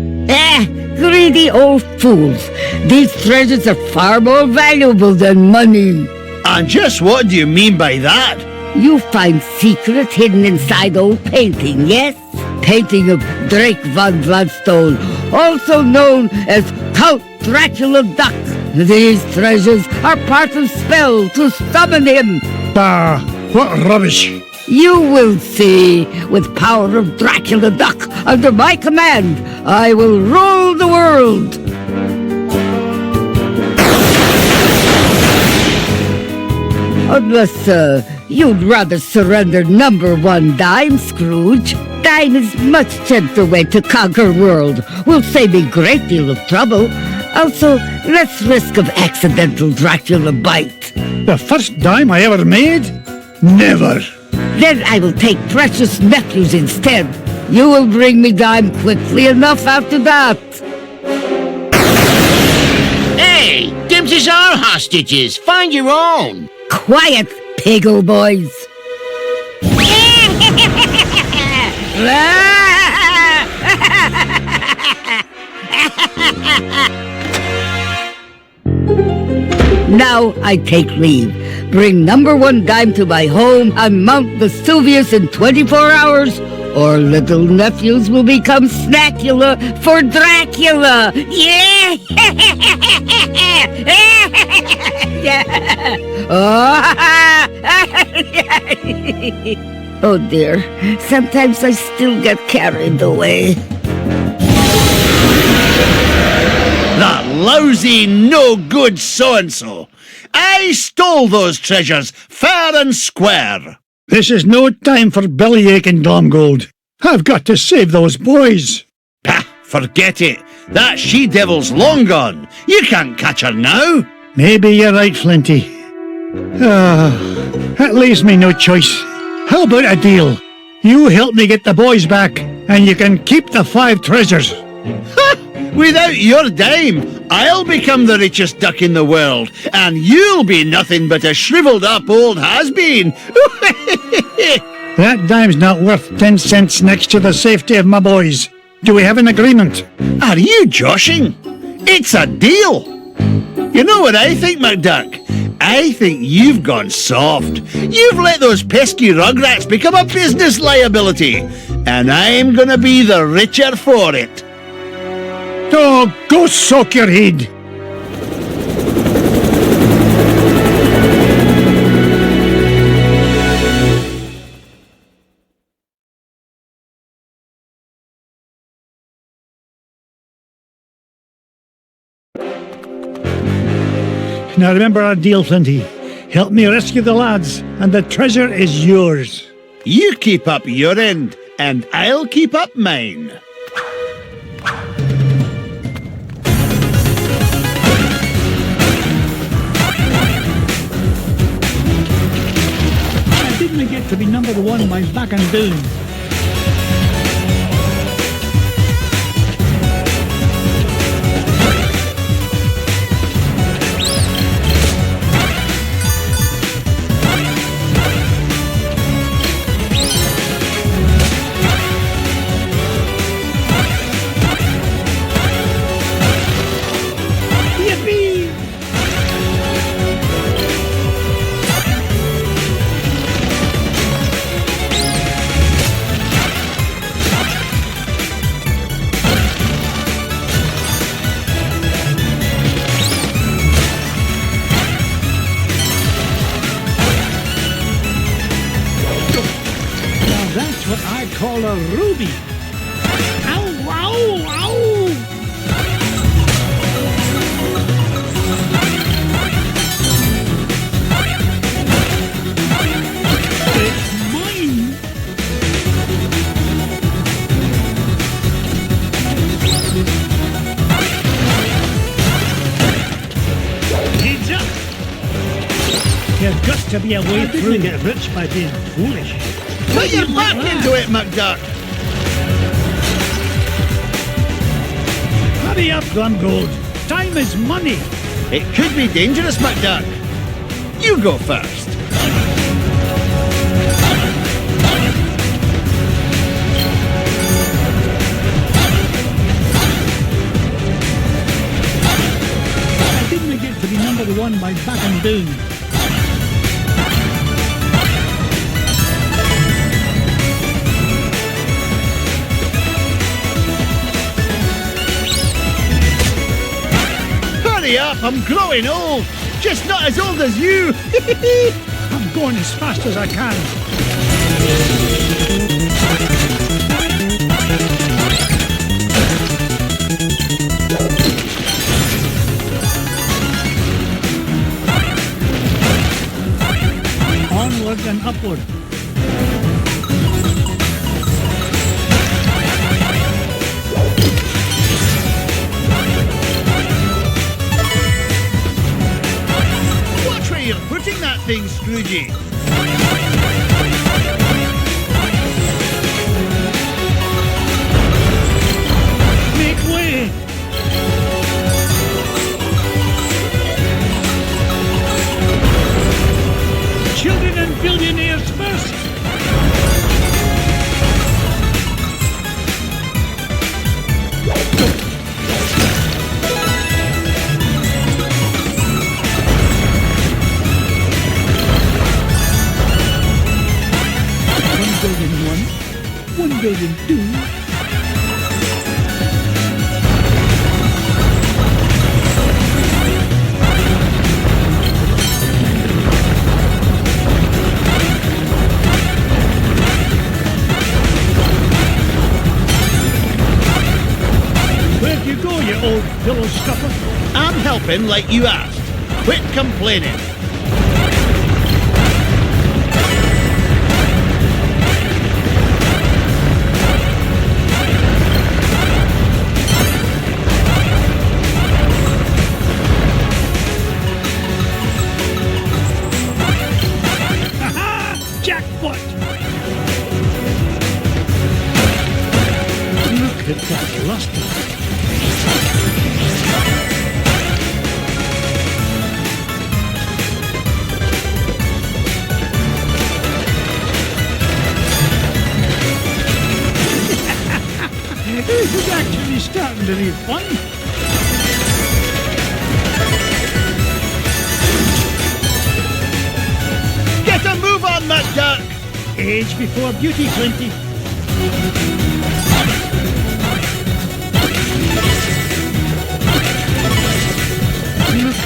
[SPEAKER 10] Greedy old fools. These treasures are far more valuable than money.
[SPEAKER 13] And just what do you mean by that?
[SPEAKER 10] You find secrets hidden inside old painting, yes? Painting of Drake von Gladstone, also known as Count Dracula Duck. These treasures are part of spell to summon him.
[SPEAKER 1] Bah, what rubbish.
[SPEAKER 10] You will see. With power of Dracula Duck under my command, I will rule the world. Unless, you'd rather surrender number 1 dime, Scrooge. Dime is much gentler way to conquer world. Will save a great deal of trouble. Also, less risk of accidental Dracula bite.
[SPEAKER 1] The first dime I ever made? Never.
[SPEAKER 10] Then I will take precious nephews instead. You will bring me dime quickly enough after that.
[SPEAKER 9] Hey, them's is our hostages. Find your own.
[SPEAKER 10] Quiet, Piggle boys. Now I take leave. Bring number 1 dime to my home on Mount Vesuvius in 24 hours, or little nephews will become snackula for Dracula. Yeah! Oh dear, sometimes I still get carried away.
[SPEAKER 13] That lousy, no-good so-and-so. I stole those treasures fair and square.
[SPEAKER 1] This is no time for bellyaching, Glumgold. I've got to save those boys.
[SPEAKER 13] Pah, forget it. That she-devil's long gone. You can't catch her now.
[SPEAKER 1] Maybe you're right, Flinty. That leaves me no choice. How about a deal? You help me get the boys back, and you can keep the 5 treasures.
[SPEAKER 13] Without your dime, I'll become the richest duck in the world, and you'll be nothing but a shriveled-up old has-been.
[SPEAKER 1] That dime's not worth 10 cents next to the safety of my boys. Do we have an agreement?
[SPEAKER 13] Are you joshing? It's a deal. You know what I think, McDuck? I think you've gone soft. You've let those pesky rugrats become a business liability, and I'm gonna be the richer for it.
[SPEAKER 1] Oh, go soak your head. Now remember our deal, Flinty. Help me rescue the lads, and the treasure is yours.
[SPEAKER 13] You keep up your end, and I'll keep up mine.
[SPEAKER 1] I didn't get to be number one by backing down. What I call a ruby. Ow, ow, ow! It's mine! Heads up! There's got to be a way through to get rich by being foolish.
[SPEAKER 13] Put your back into it, McDuck!
[SPEAKER 1] Hurry up, Glumgold. Time is money.
[SPEAKER 13] It could be dangerous, McDuck. You go first.
[SPEAKER 1] I didn't get to be number one by backing down.
[SPEAKER 13] Up, I'm growing old, just not as old as you.
[SPEAKER 1] I'm going as fast as I can. Onward and upward.
[SPEAKER 13] You're putting that thing, Scroogey.
[SPEAKER 1] Make way! Children and billionaires first! One billion two. Where'd you go, you old pillow stuffer?
[SPEAKER 13] I'm helping like you asked. Quit complaining.
[SPEAKER 1] Jackpot! Look at that luster. This is actually starting to be fun.
[SPEAKER 13] Get a move on, McDuck!
[SPEAKER 1] Age before beauty, Flinty.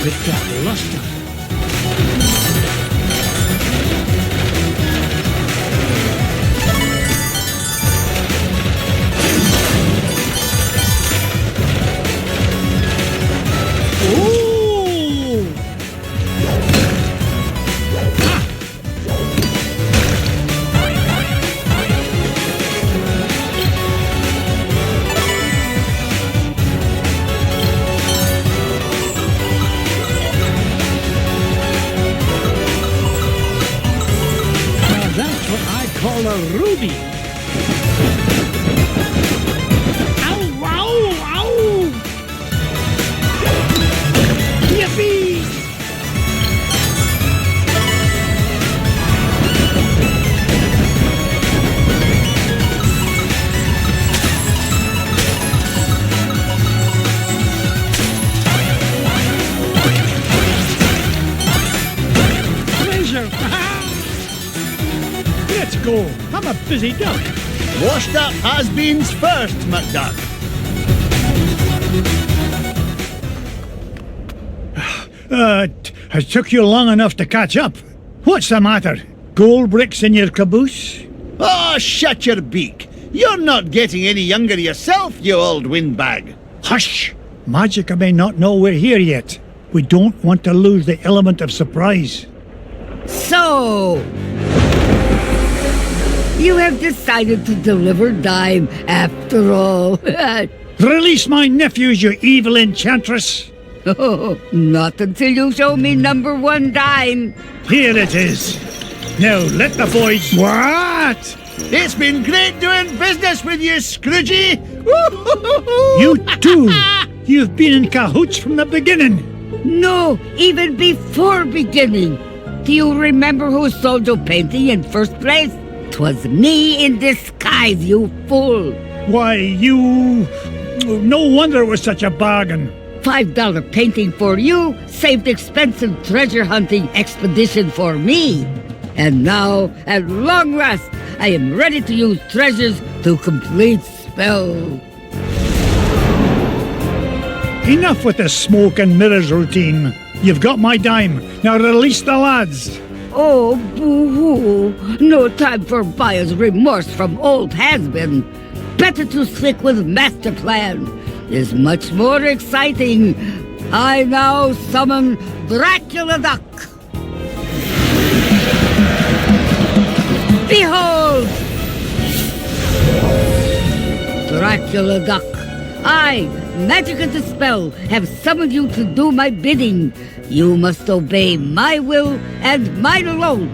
[SPEAKER 1] Look at that luster. Call a ruby. Ow, ow, ow! Yippee! Treasure! Let's go. I'm a busy duck.
[SPEAKER 13] Washed up has-beens first, McDuck.
[SPEAKER 1] It took you long enough to catch up. What's the matter? Gold bricks in your caboose?
[SPEAKER 13] Oh, shut your beak. You're not getting any younger yourself, you old windbag.
[SPEAKER 1] Hush! Magica may not know we're here yet. We don't want to lose the element of surprise.
[SPEAKER 10] So, you have decided to deliver dime after all.
[SPEAKER 1] Release my nephews, you evil enchantress!
[SPEAKER 10] Oh, not until you show me number one dime.
[SPEAKER 1] Here it is. Now let the boys... What?
[SPEAKER 13] It's been great doing business with you, Scroogey!
[SPEAKER 1] You too! You've been in cahoots from the beginning!
[SPEAKER 10] No, even before beginning. Do you remember who sold your painting in first place? 'Twas me in disguise, you fool!
[SPEAKER 1] Why, you... No wonder it was such a bargain.
[SPEAKER 10] $5 painting for you saved expensive treasure hunting expedition for me. And now, at long last, I am ready to use treasures to complete spell.
[SPEAKER 1] Enough with the smoke and mirrors routine. You've got my dime. Now release the lads.
[SPEAKER 10] Oh, boo-hoo. No time for buyer's remorse from old has-been. Better to stick with master plan. Is much more exciting. I now summon Dracula Duck. Behold! Dracula Duck, I, Magic and Dispel, have summoned you to do my bidding. You must obey my will and mine alone.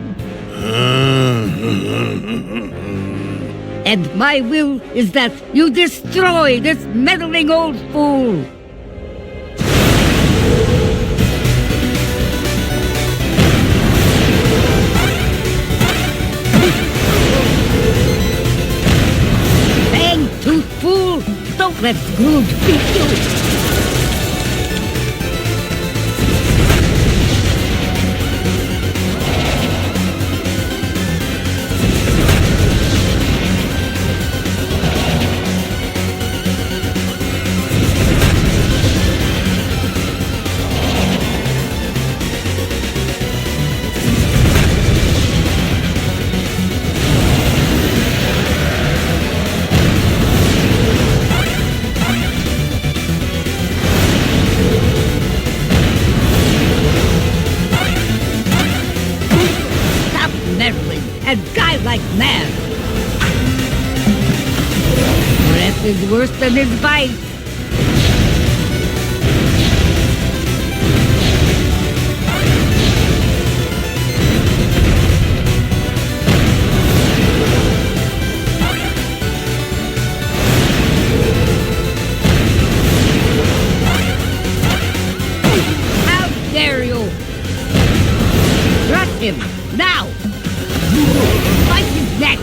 [SPEAKER 10] And my will is that you destroy this meddling old fool. Fang-tooth fool, don't let Scrooge beat you. And die like mad. Breath is worse than his bite. How dare you? Thrust him, now! Bite his neck!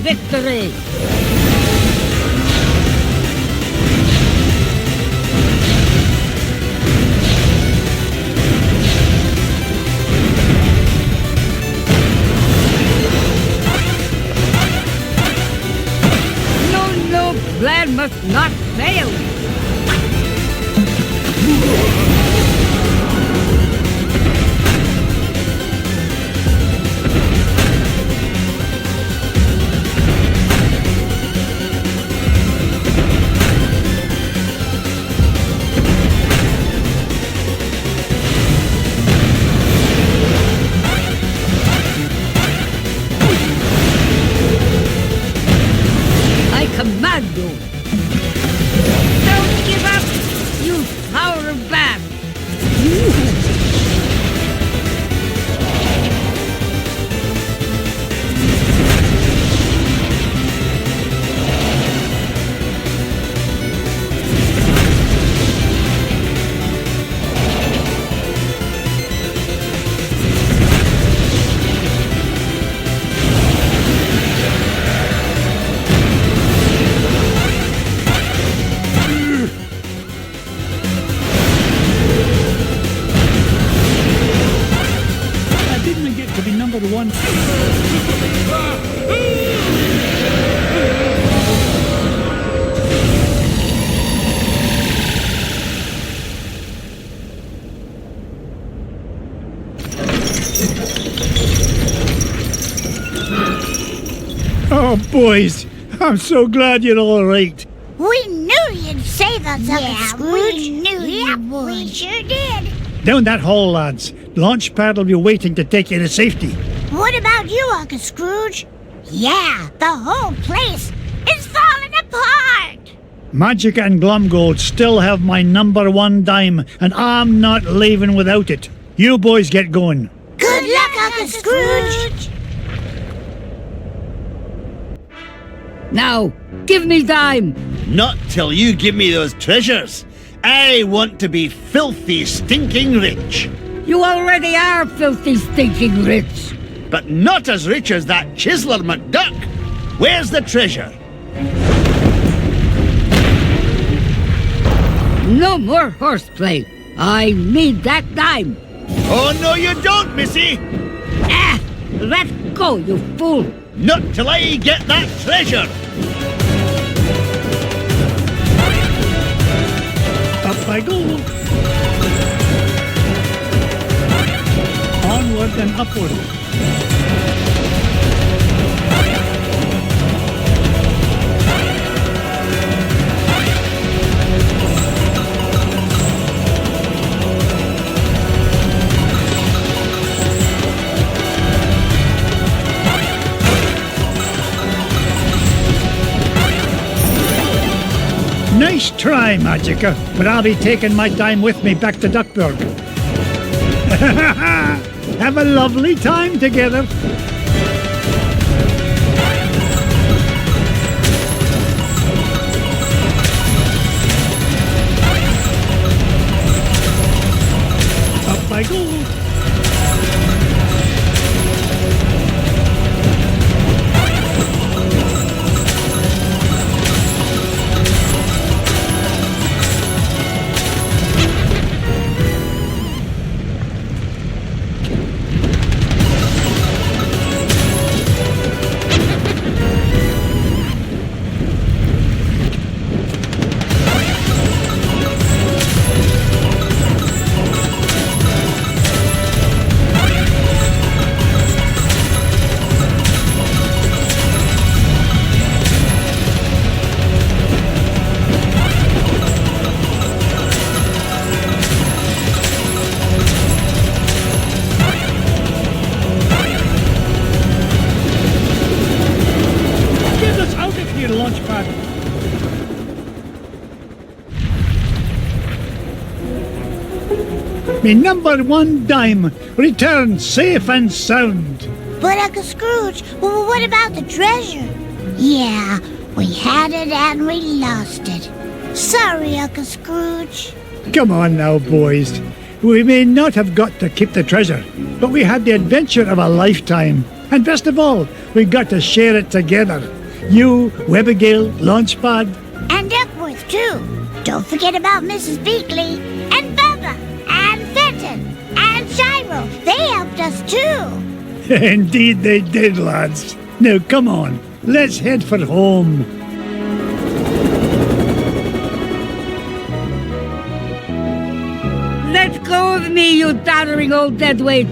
[SPEAKER 10] victory! No, plan must not fail! I command you! Don't give up, you power of bad!
[SPEAKER 1] I didn't get to be number one. Oh, boys, I'm so glad you're all right.
[SPEAKER 3] We knew you'd save us, Uncle Scrooge. We knew you would. We sure did.
[SPEAKER 1] Down that hole, lads. Launch pad will be waiting to take you to safety.
[SPEAKER 3] What about you, Uncle Scrooge? Yeah, the whole place is falling apart.
[SPEAKER 1] Magic and Glumgold still have my number one dime, and I'm not leaving without it. You boys get going.
[SPEAKER 3] Good luck, Uncle Scrooge.
[SPEAKER 10] Now, give me dime!
[SPEAKER 13] Not till you give me those treasures. I want to be filthy, stinking rich.
[SPEAKER 10] You already are filthy, stinking rich!
[SPEAKER 13] But not as rich as that chiseler McDuck. Where's the treasure?
[SPEAKER 10] No more horseplay! I need that dime!
[SPEAKER 13] Oh, no you don't, missy.
[SPEAKER 10] Ah! Let go, you fool!
[SPEAKER 13] Not till I get that treasure.
[SPEAKER 1] Up I go. Onward and upward. Nice try, Magica, but I'll be taking my dime with me back to Duckburg. Have a lovely time together. Up I go. Me number one dime, return safe and sound.
[SPEAKER 3] But Uncle Scrooge, what about the treasure? Yeah, we had it and we lost it. Sorry, Uncle Scrooge.
[SPEAKER 1] Come on now, boys. We may not have got to keep the treasure, but we had the adventure of a lifetime. And best of all, we got to share it together. You, Webigail, Launchpad.
[SPEAKER 3] And Duckworth, too. Don't forget about Mrs. Beakley, and Bubba, and Fenton, and Gyro. They helped us, too.
[SPEAKER 1] Indeed they did, lads. Now, come on. Let's head for home.
[SPEAKER 10] Let go of me, you doddering old deadweight.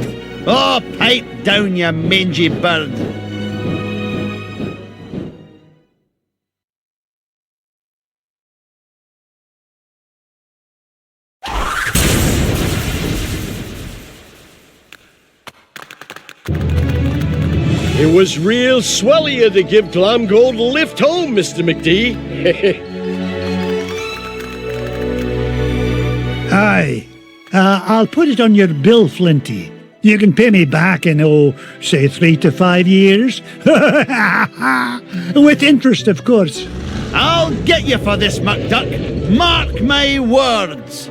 [SPEAKER 13] Oh, pipe down, you mangy bird.
[SPEAKER 6] It was real swell of you to give Glomgold a lift home, Mr. McD.
[SPEAKER 1] Aye. I'll put it on your bill, Flinty. You can pay me back in, say 3 to 5 years. With interest, of course.
[SPEAKER 13] I'll get you for this, McDuck. Mark my words.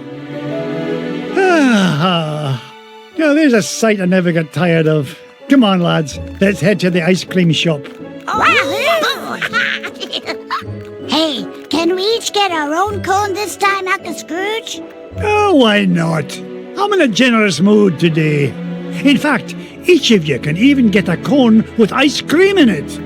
[SPEAKER 1] Now, there's a sight I never get tired of. Come on, lads. Let's head to the ice cream shop.
[SPEAKER 3] Hey, can we each get our own cone this time, Uncle Scrooge?
[SPEAKER 1] Oh, why not? I'm in a generous mood today. In fact, each of you can even get a cone with ice cream in it.